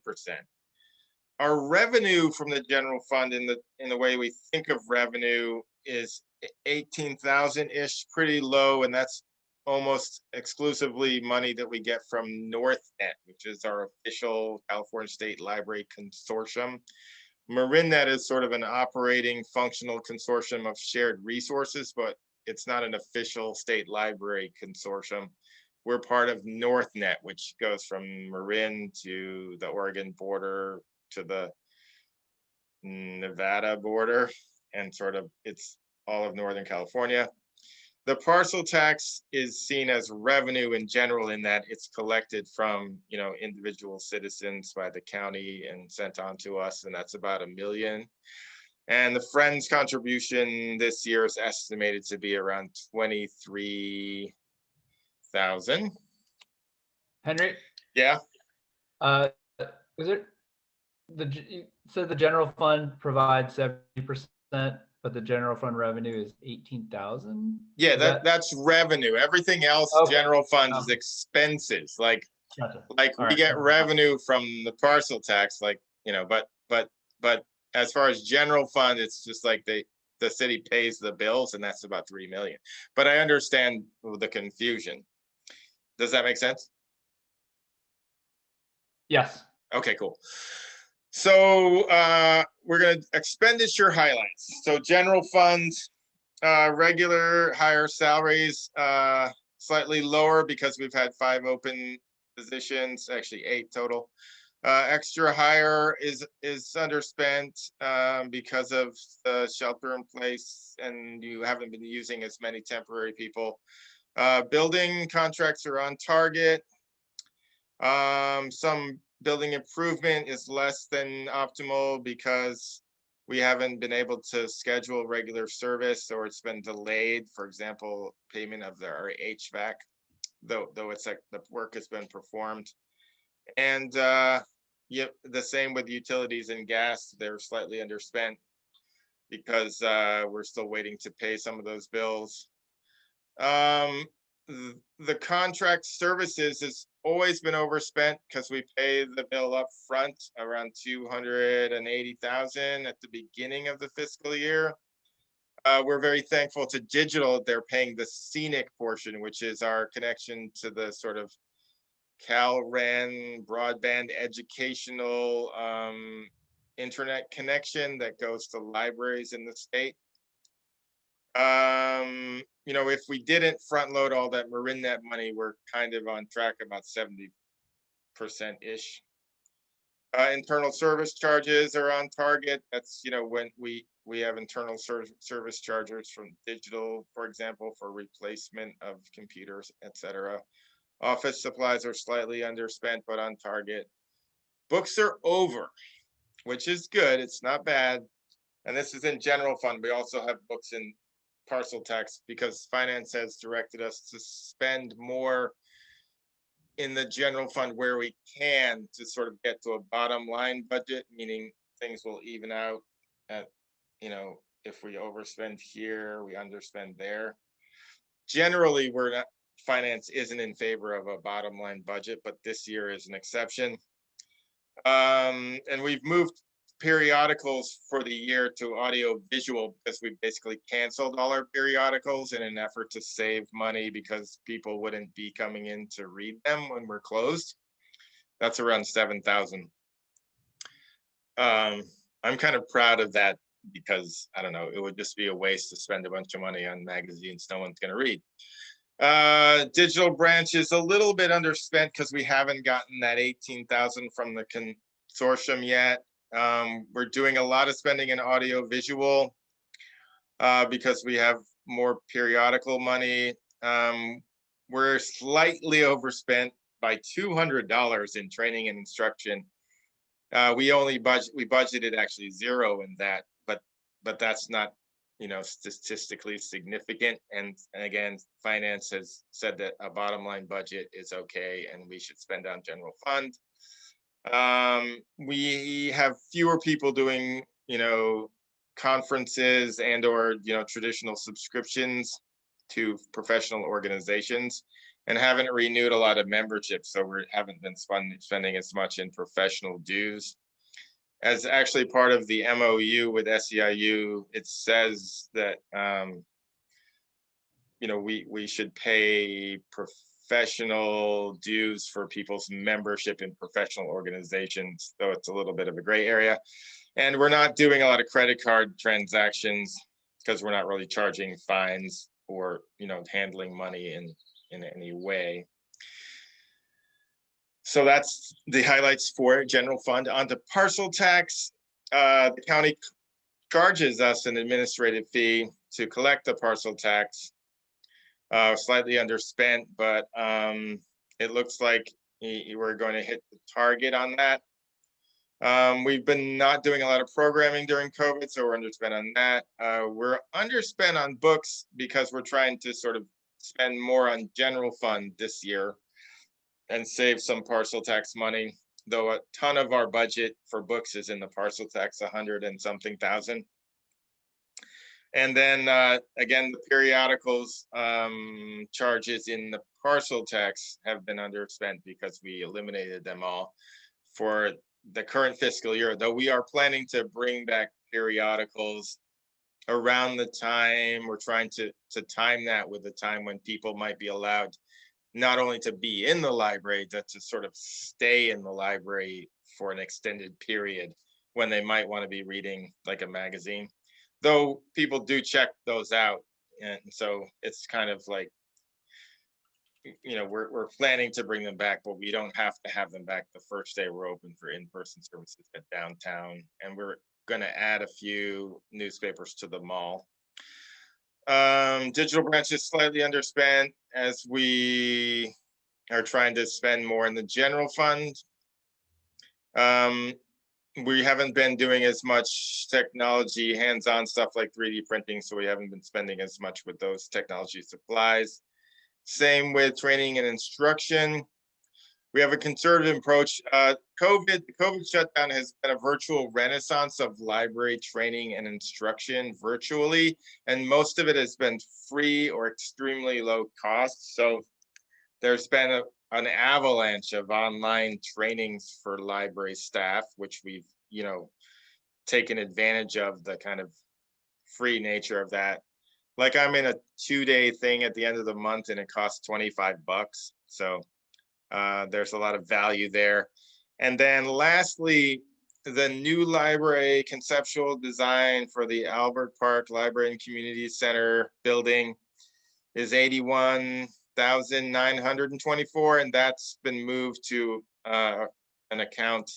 Our revenue from the general fund in the way we think of revenue is 18,000-ish, pretty low, and that's almost exclusively money that we get from NorthNet, which is our official California State Library Consortium. MarinNet is sort of an operating functional consortium of shared resources, but it's not an official state library consortium. We're part of NorthNet, which goes from Marin to the Oregon border to the Nevada border, and sort of it's all of Northern California. The parcel tax is seen as revenue in general in that it's collected from, you know, individual citizens by the county and sent on to us, and that's about $1 million. And the Friends contribution this year is estimated to be around 23,000. Henry? Yeah. Is it so the general fund provides 70%, but the general fund revenue is 18,000? Yeah, that's revenue. Everything else, okay. General fund is expenses. Like we get revenue from the parcel tax, like, you know, but as far as general fund, it's just like the city pays the bills, and that's about 3 million. But I understand the confusion. Does that make sense? Yes. Okay, cool. So we're going to expenditure highlights. So general funds, Regular higher salaries, slightly lower because we've had 5 open positions, actually 8 total. Extra hire is underspent because of the shelter in place, and you haven't been using as many temporary people. Building contracts are on target. Some building improvement is less than optimal because we haven't been able to schedule regular service, or it's been delayed. For example, payment of our HVAC, though it's like the work has been performed. And yeah, the same with utilities and gas. They're slightly underspent because we're still waiting to pay some of those bills. The contract services has always been overspent because we pay the bill up front around 280,000 at the beginning of the fiscal year. We're very thankful to digital. They're paying the scenic portion, which is our connection to the sort of CalREN broadband educational internet connection that goes to libraries in the state. You know, if we didn't front load all that MarinNet money, we're kind of on track about 70%-ish. Internal service charges are on target. That's, you know, when we have internal service charges from digital, for example, for replacement of computers, etc. Office supplies are slightly underspent, but on target. Books are over, which is good. It's not bad. And this is in general fund. We also have books in parcel tax because finance has directed us to spend more in the general fund where we can to sort of get to a bottom line budget, meaning things will even out at, you know, if we overspend here, we underspend there. Generally, we're not, finance isn't in favor of a bottom line budget, but this year is an exception. And we've moved periodicals for the year to audio visual because we basically canceled all our periodicals in an effort to save money because people wouldn't be coming in to read them when we're closed. That's around 7,000. I'm kind of proud of that because I don't know, it would just be a waste to spend a bunch of money on magazines no one's going to read. Digital branch is a little bit underspent because we haven't gotten that 18,000 from the consortium yet. We're doing a lot of spending in audio visual because we have more periodical money. We're slightly overspent by $200 in training and instruction. We budgeted actually 0 in that, but that's not, you know, statistically significant. And again, finance has said that a bottom line budget is okay and we should spend on general fund. We have fewer people doing, you know, conferences and or, you know, traditional subscriptions to professional organizations and haven't renewed a lot of memberships. So we haven't been spending as much in professional dues. As actually part of the MOU with SEIU, it says that, you know, we should pay professional dues for people's membership in professional organizations, though it's a little bit of a gray area. And we're not doing a lot of credit card transactions because we're not really charging fines or, you know, handling money in any way. So that's the highlights for general fund. On to parcel tax. The county charges us an administrative fee to collect the parcel tax. Slightly underspent, but it looks like we're going to hit the target on that. We've been not doing a lot of programming during COVID, so we're underspent on that. We're underspent on books because we're trying to sort of spend more on general fund this year and save some parcel tax money, though a ton of our budget for books is in the parcel tax, 100 and something thousand. And then again, the periodicals charges in the parcel tax have been underspent because we eliminated them all for the current fiscal year, though we are planning to bring back periodicals around the time. We're trying to time that with the time when people might be allowed not only to be in the library, but to sort of stay in the library for an extended period when they might want to be reading like a magazine. Though people do check those out And so it's kind of like, we're planning to bring them back, but we don't have to have them back the first day we're open for in-person services at downtown. And we're going to add a few newspapers to the mall. Digital branch is slightly underspent as we are trying to spend more in the general fund. We haven't been doing as much technology, hands-on stuff like 3D printing, so we haven't been spending as much with those technology supplies. Same with training and instruction. We have a conservative approach. The COVID shutdown has been a virtual renaissance of library training and instruction virtually, and most of it has been free or extremely low cost. So there's been an avalanche of online trainings for library staff, which we've, taken advantage of the kind of free nature of that. Like I'm in a 2-day thing at the end of the month and it costs $25. So there's a lot of value there. And then lastly, the new library conceptual design for the Albert Park Library and Community Center building is $81,924, and that's been moved to an account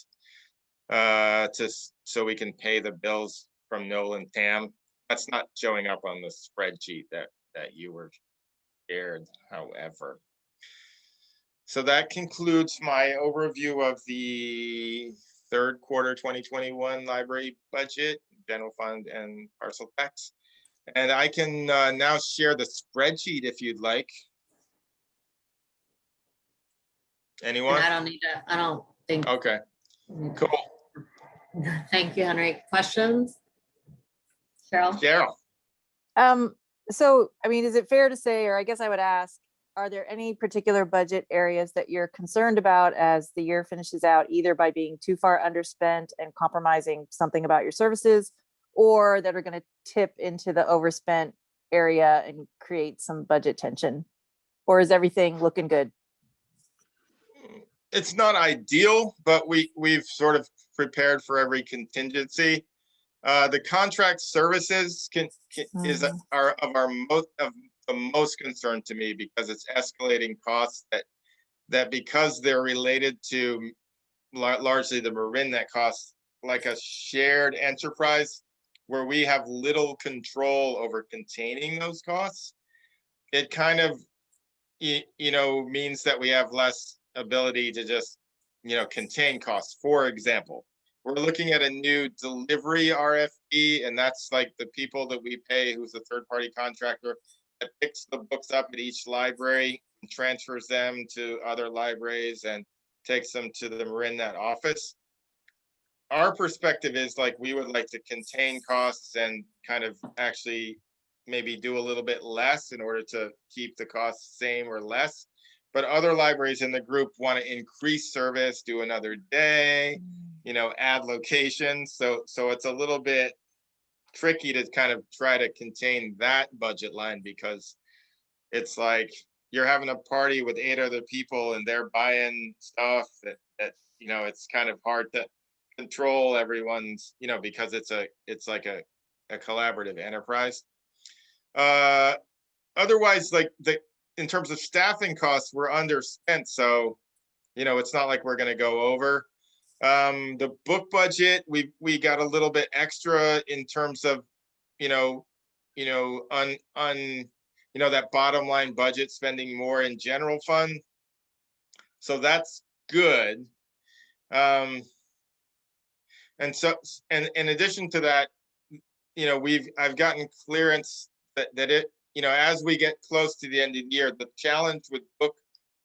so we can pay the bills from Nolan Tam. That's not showing up on the spreadsheet that you were shared, however. So that concludes my overview of the third quarter 2021 library budget, general fund, and parcel tax. And I can now share the spreadsheet if you'd like. Anyone? And I don't need to, I don't think. Okay, cool. Thank you, Henry. Questions? Cheryl? Cheryl. So, I mean, is it fair to say, or I guess I would ask, are there any particular budget areas that you're concerned about as the year finishes out, either by being too far underspent and compromising something about your services, or that are going to tip into the overspent area and create some budget tension? Or is everything looking good? It's not ideal, but we've sort of prepared for every contingency. The contract services are of the most concern to me, because it's escalating costs that because they're related to largely the Marin, that costs like a shared enterprise where we have little control over containing those costs. It kind of means that we have less ability to just contain costs. For example, we're looking at a new delivery RFP, and that's like the people that we pay, who's a third-party contractor that picks the books up at each library and transfers them to other libraries and takes them to the MarinNet office. Our perspective is like we would like to contain costs and kind of actually maybe do a little bit less in order to keep the costs same or less. But other libraries in the group want to increase service, do another day, add locations. So it's a little bit tricky to kind of try to contain that budget line, because it's like you're having a party with 8 other people and they're buying stuff that it's kind of hard to control everyone's, because it's like a collaborative enterprise. Otherwise, like in terms of staffing costs, we're underspent. So, it's not like we're going to go over. The book budget, we got a little bit extra in terms of, that bottom line budget, spending more in general fund. So that's good. And so, and in addition to that, I've gotten clearance that it, as we get close to the end of the year, the challenge with book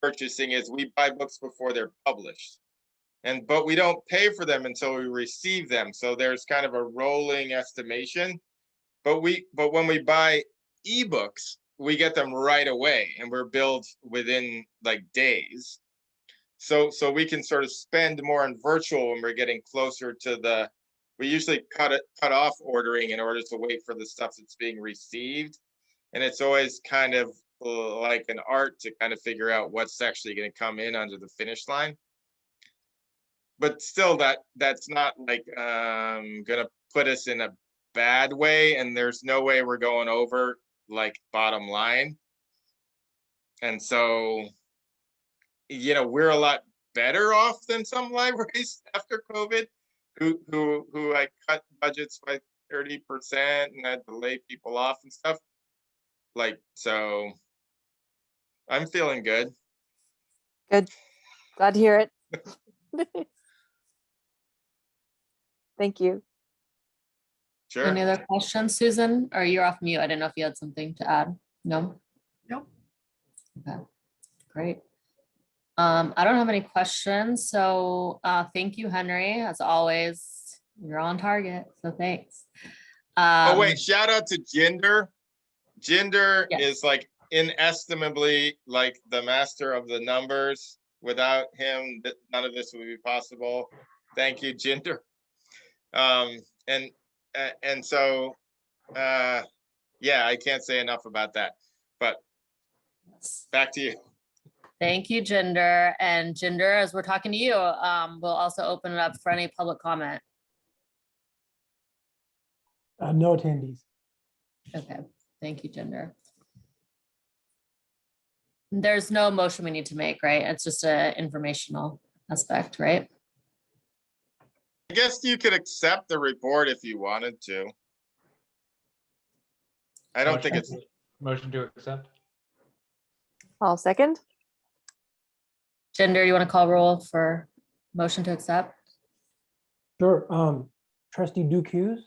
purchasing is we buy books before they're published, but we don't pay for them until we receive them. So there's kind of a rolling estimation, but when we buy ebooks, we get them right away and we're billed within like days. So we can sort of spend more on virtual when we're getting closer to we usually cut off ordering in order to wait for the stuff that's being received. And it's always kind of like an art to kind of figure out what's actually going to come in under the finish line. But still, that's not like going to put us in a bad way. And there's no way we're going over like bottom line. And so, we're a lot better off than some libraries after COVID who like cut budgets by 30% and had to lay people off and stuff. Like, so I'm feeling good. Good. Glad to hear it. Thank you. Sure. Any other questions, Susan? Or you're off mute? I didn't know if you had something to add. No? Nope. Okay, great. I don't have any questions, so thank you, Henry. As always, you're on target, so thanks. Oh wait, shout out to Jinder. Jinder Yes. is like inestimably like the master of the numbers. Without him, none of this would be possible. Thank you, Jinder. And so yeah, I can't say enough about that. But Yes. back to you. Thank you, Jinder. And Jinder, as we're talking to you, we'll also open it up for any public comment. No attendees. Okay, thank you, Jinder. There's no motion we need to make, right? It's just an informational aspect, right? I guess you could accept the report if you wanted to. I don't think it's Motion to accept. I'll second. Jinder, you want to call roll for motion to accept? Sure. Trustee Duque,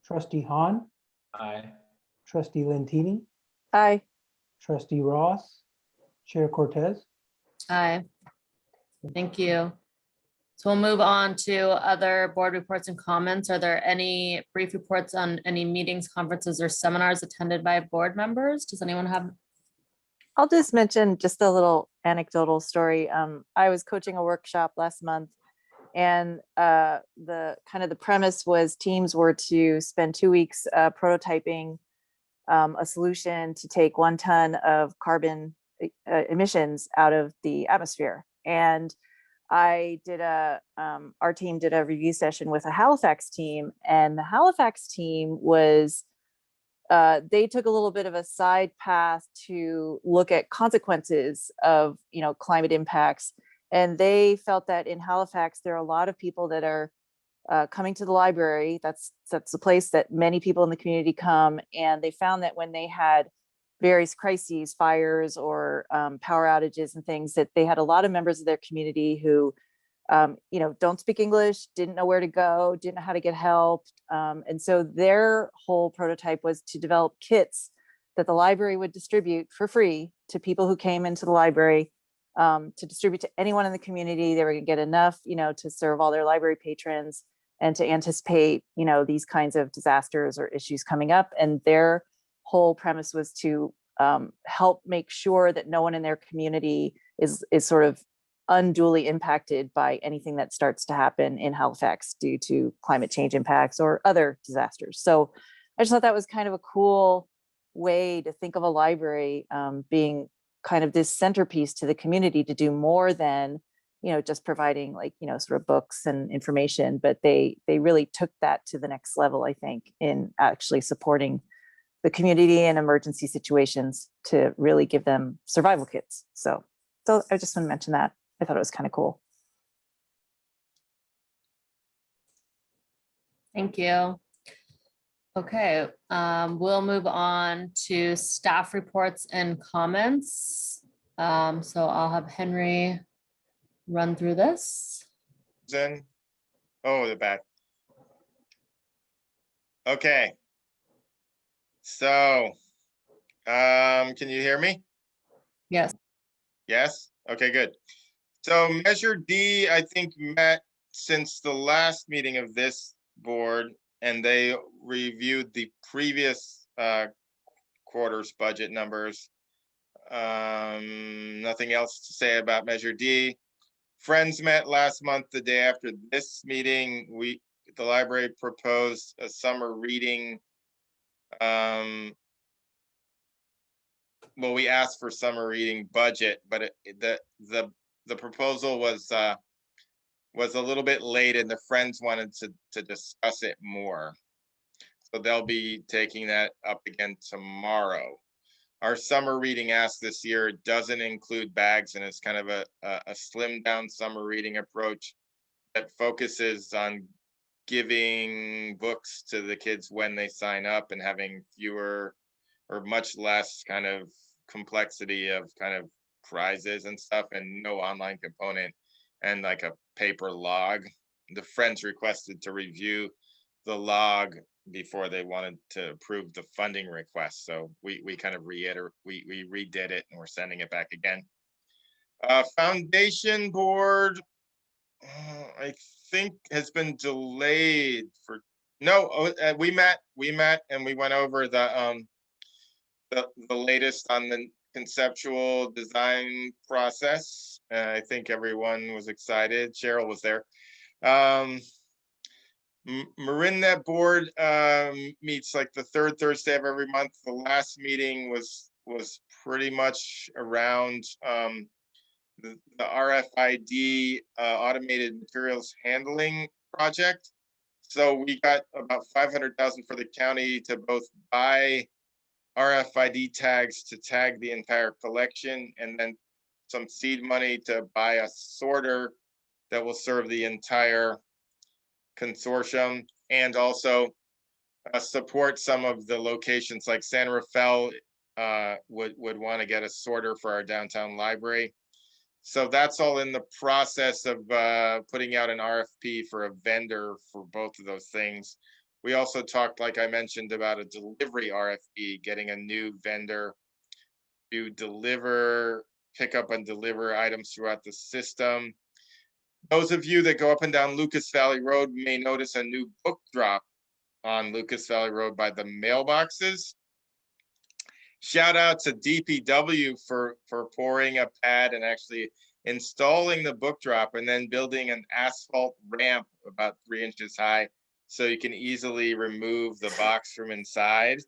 Trustee Hahn, Aye. Trustee Lentini, Aye. Trustee Ross, Chair Cortez. Aye. Thank you. So we'll move on to other board reports and comments. Are there any brief reports on any meetings, conferences, or seminars attended by board members? Does anyone have? I'll just mention just a little anecdotal story. I was coaching a workshop last month, and the premise was teams were to spend 2 weeks prototyping a solution to take 1 ton of carbon emissions out of the atmosphere. And I did our team did a review session with a Halifax team, and the Halifax team was, they took a little bit of a side path to look at consequences of, climate impacts. And they felt that in Halifax, there are a lot of people that are coming to the library. That's the place that many people in the community come. And they found that when they had various crises, fires or power outages and things, that they had a lot of members of their community who, don't speak English, didn't know where to go, didn't know how to get help. And so their whole prototype was to develop kits that the library would distribute for free to people who came into the library, to distribute to anyone in the community. They were going to get enough, to serve all their library patrons and to anticipate, these kinds of disasters or issues coming up. And their whole premise was to help make sure that no one in their community is sort of unduly impacted by anything that starts to happen in Halifax due to climate change impacts or other disasters. So I just thought that was kind of a cool way to think of a library being kind of this centerpiece to the community to do more than, just providing sort of books and information, but they really took that to the next level, I think, in actually supporting the community in emergency situations to really give them survival kits. So I just want to mention that. I thought it was kind of cool. Thank you. Okay, we'll move on to staff reports and comments. So I'll have Henry run through this. Then, oh, the back. Okay. So, can you hear me? Yes. Yes? Okay, good. So Measure D, I think, met since the last meeting of this board, and they reviewed the previous quarter's budget numbers. Nothing else to say about Measure D. Friends met last month, the day after this meeting. The library proposed a summer reading. Well, we asked for summer reading budget, but the proposal was a little bit late, and the Friends wanted to discuss it more. So they'll be taking that up again tomorrow. Our summer reading ask this year doesn't include bags, and it's kind of a slimmed down summer reading approach that focuses on giving books to the kids when they sign up and having fewer or much less kind of complexity of kind of prizes and stuff, and no online component, and like a paper log. The friends requested to review the log before they wanted to approve the funding request. So we kind of we redid it, and we're sending it back again. Foundation board, I think has been delayed for, no, we met and we went over the latest on the conceptual design process. I think everyone was excited. Cheryl was there. MarinNet board meets like the third Thursday of every month. The last meeting was pretty much around the RFID automated materials handling project. So we got about 500,000 for the county to both buy RFID tags to tag the entire collection, and then some seed money to buy a sorter that will serve the entire consortium, and also support some of the locations like San Rafael would want to get a sorter for our downtown library. So that's all in the process of putting out an RFP for a vendor for both of those things. We also talked, like I mentioned, about a delivery RFP, getting a new vendor to deliver, pick up and deliver items throughout the system. Those of you that go up and down Lucas Valley Road may notice a new book drop on Lucas Valley Road by the mailboxes. Shout out to DPW for pouring a pad and actually installing the book drop, and then building an asphalt ramp about 3 inches high so you can easily remove the box from inside.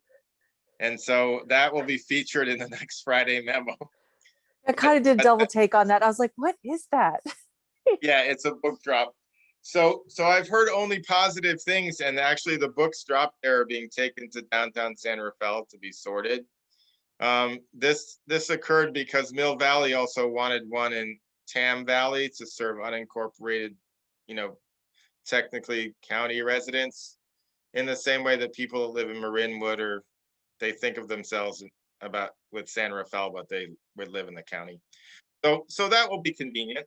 And so that will be featured in the next Friday memo. I kind of did double take on that. I was like, what is that? Yeah, it's a book drop. So I've heard only positive things, and actually the books dropped there are being taken to downtown San Rafael to be sorted. This occurred because Mill Valley also wanted one in Tam Valley to serve unincorporated, technically county residents, in the same way that people that live in Marin would, or they think of themselves about with San Rafael, but they would live in the county. So that will be convenient.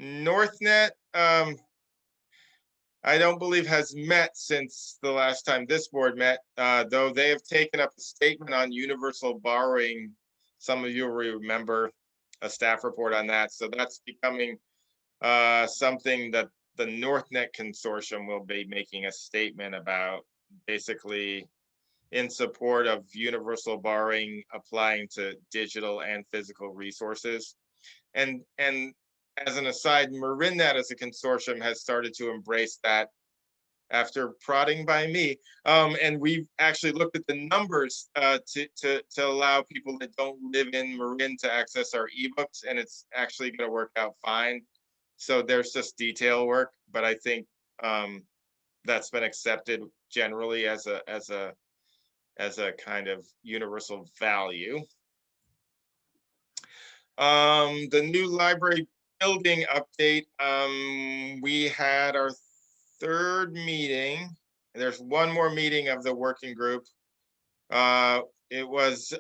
NorthNet, I don't believe has met since the last time this board met, though they have taken up a statement on universal borrowing. Some of you will remember a staff report on that. So that's becoming something that the NorthNet consortium will be making a statement about, basically in support of universal borrowing applying to digital and physical resources. And as an aside, MarinNet as a consortium has started to embrace that after prodding by me. And we've actually looked at the numbers to allow people that don't live in Marin to access our ebooks, and it's actually going to work out fine. So there's just detail work, but I think that's been accepted generally as a kind of universal value. The new library building update. We had our third meeting. There's one more meeting of the working group. It was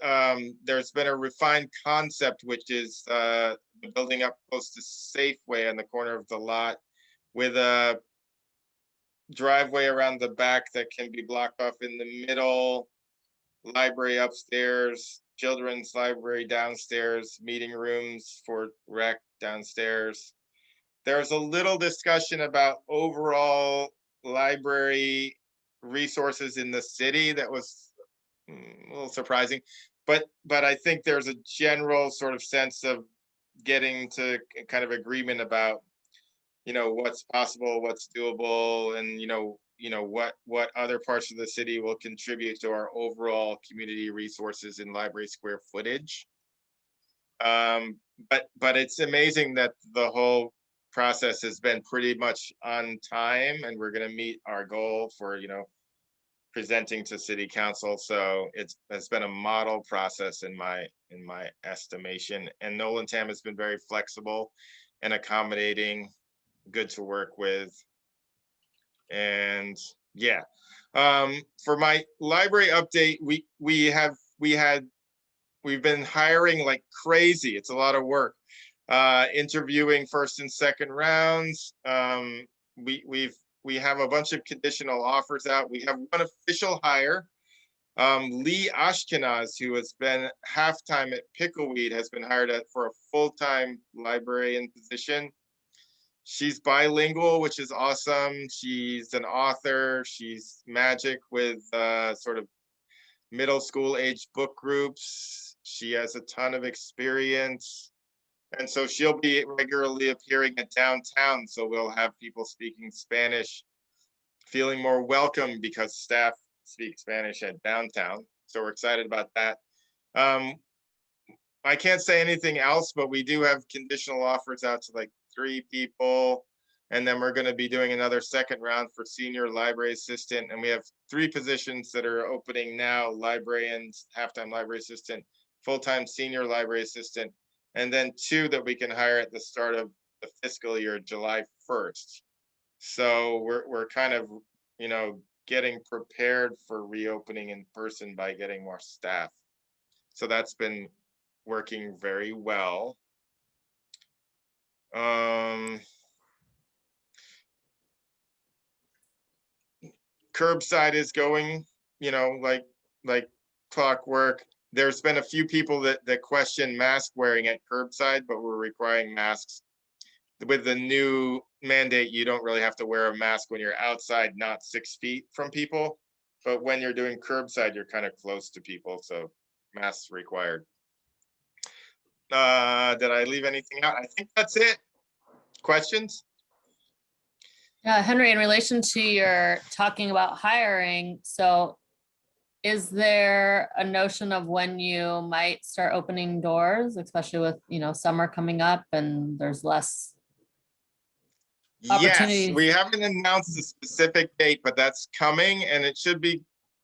there's been a refined concept, which is the building up close to Safeway on the corner of the lot, with a driveway around the back that can be blocked off in the middle, library upstairs, children's library downstairs, meeting rooms for rec downstairs. There's a little discussion about overall library resources in the city that was a little surprising, but I think there's a general sort of sense of getting to kind of agreement about, what's possible, what's doable, and what other parts of the city will contribute to our overall community resources in library square footage. But it's amazing that the whole process has been pretty much on time, and we're going to meet our goal for, presenting to city council. So it's been a model process in my estimation. And Nolan Tam has been very flexible and accommodating, good to work with. And yeah, for my library update, we've been hiring like crazy. It's a lot of work. Interviewing first and second rounds. We have a bunch of conditional offers out. We have one official hire. Lee Ashkenaz, who has been half-time at Pickleweed, has been hired for a full-time librarian position. She's bilingual, which is awesome. She's an author. She's magic with sort of middle school age book groups. She has a ton of experience. And so she'll be regularly appearing at downtown. So we'll have people speaking Spanish, feeling more welcome because staff speak Spanish at downtown. So we're excited about that. I can't say anything else, but we do have conditional offers out to like 3 people. And then we're going to be doing another second round for senior library assistant. And we have 3 positions that are opening now: librarians, half-time library assistant, full-time senior library assistant, and then 2 that we can hire at the start of the fiscal year, July 1st. So we're kind of, getting prepared for reopening in person by getting more staff. So that's been working very well. Curbside is going, like clockwork. There's been a few people that question mask wearing at curbside, but we're requiring masks. With the new mandate, you don't really have to wear a mask when you're outside, not 6 feet from people. But when you're doing curbside, you're kind of close to people, so masks required. Did I leave anything out? I think that's it. Questions? Yeah, Henry, in relation to your talking about hiring, so is there a notion of when you might start opening doors, especially with, summer coming up and there's less Yes, opportunities? we haven't announced a specific date, but that's coming, and it should be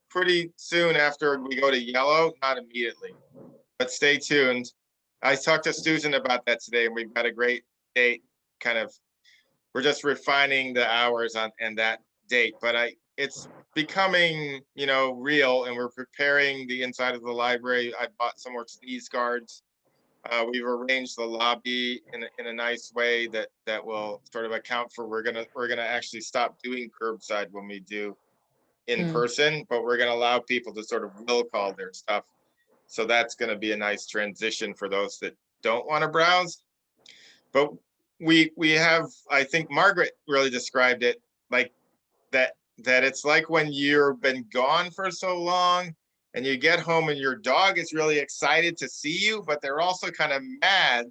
pretty soon after we go to yellow, not immediately, but stay tuned. I talked to Susan about that today, and we've got a great date. We're just refining the hours and that date, but it's becoming, real, and we're preparing the inside of the library. I bought some more sneeze guards. We've arranged the lobby in a nice way that will sort of account for we're gonna actually stop doing curbside when we do in person, but we're gonna allow people to sort of will call their stuff. So that's gonna be a nice transition for those that don't want to browse. But we have, I think Margaret really described it like that it's like when you've been gone for so long and you get home and your dog is really excited to see you, but they're also kind of mad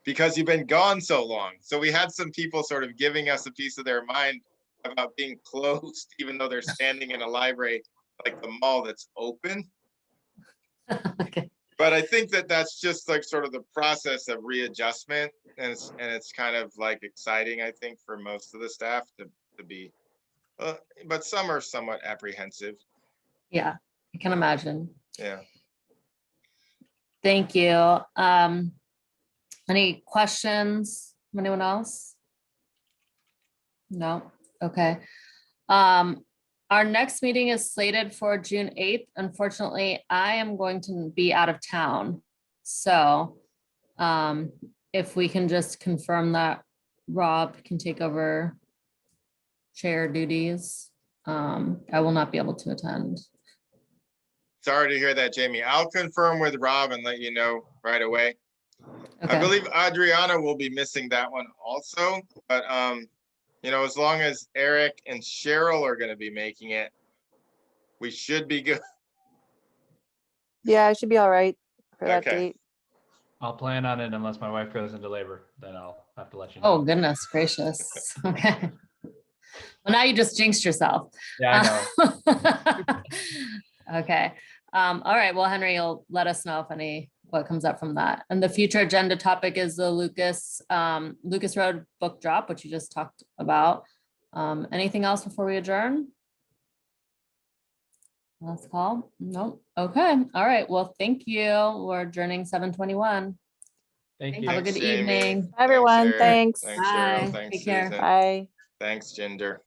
because you've been gone so long. So we had some people sort of giving us a piece of their mind about being closed, even though they're standing in a library like the mall that's open. Okay. But I think that's just like sort of the process of readjustment, and it's kind of like exciting, I think, for most of the staff to be, but some are somewhat apprehensive. Yeah, I can imagine. Yeah. Thank you. Any questions? Anyone else? No? Okay. Our next meeting is slated for June 8th. Unfortunately, I am going to be out of town. So if we can just confirm that Rob can take over chair duties, I will not be able to attend. Sorry to hear that, Jamie. I'll confirm with Rob and let you know right away. Okay. I believe Adriana will be missing that one also, but as long as Eric and Cheryl are going to be making it, we should be good. Yeah, I should be all right for that Okay. date. I'll plan on it unless my wife goes into labor, then I'll have to let you know. Oh, goodness gracious. Okay. Well, now you just jinxed yourself. Yeah, I know. Okay. All right. Well, Henry, you'll let us know if what comes up from that. And the future agenda topic is the Lucas Road book drop, which you just talked about. Anything else before we adjourn? Last call? Nope. Okay. All right. Well, thank you. We're adjourning 7:21. Thank you. Have a Thanks, good Jamie. evening. Everyone, Eric. thanks. Thanks, Cheryl. Bye. Thanks, Take care. Susan. Bye. Thanks, Jinder.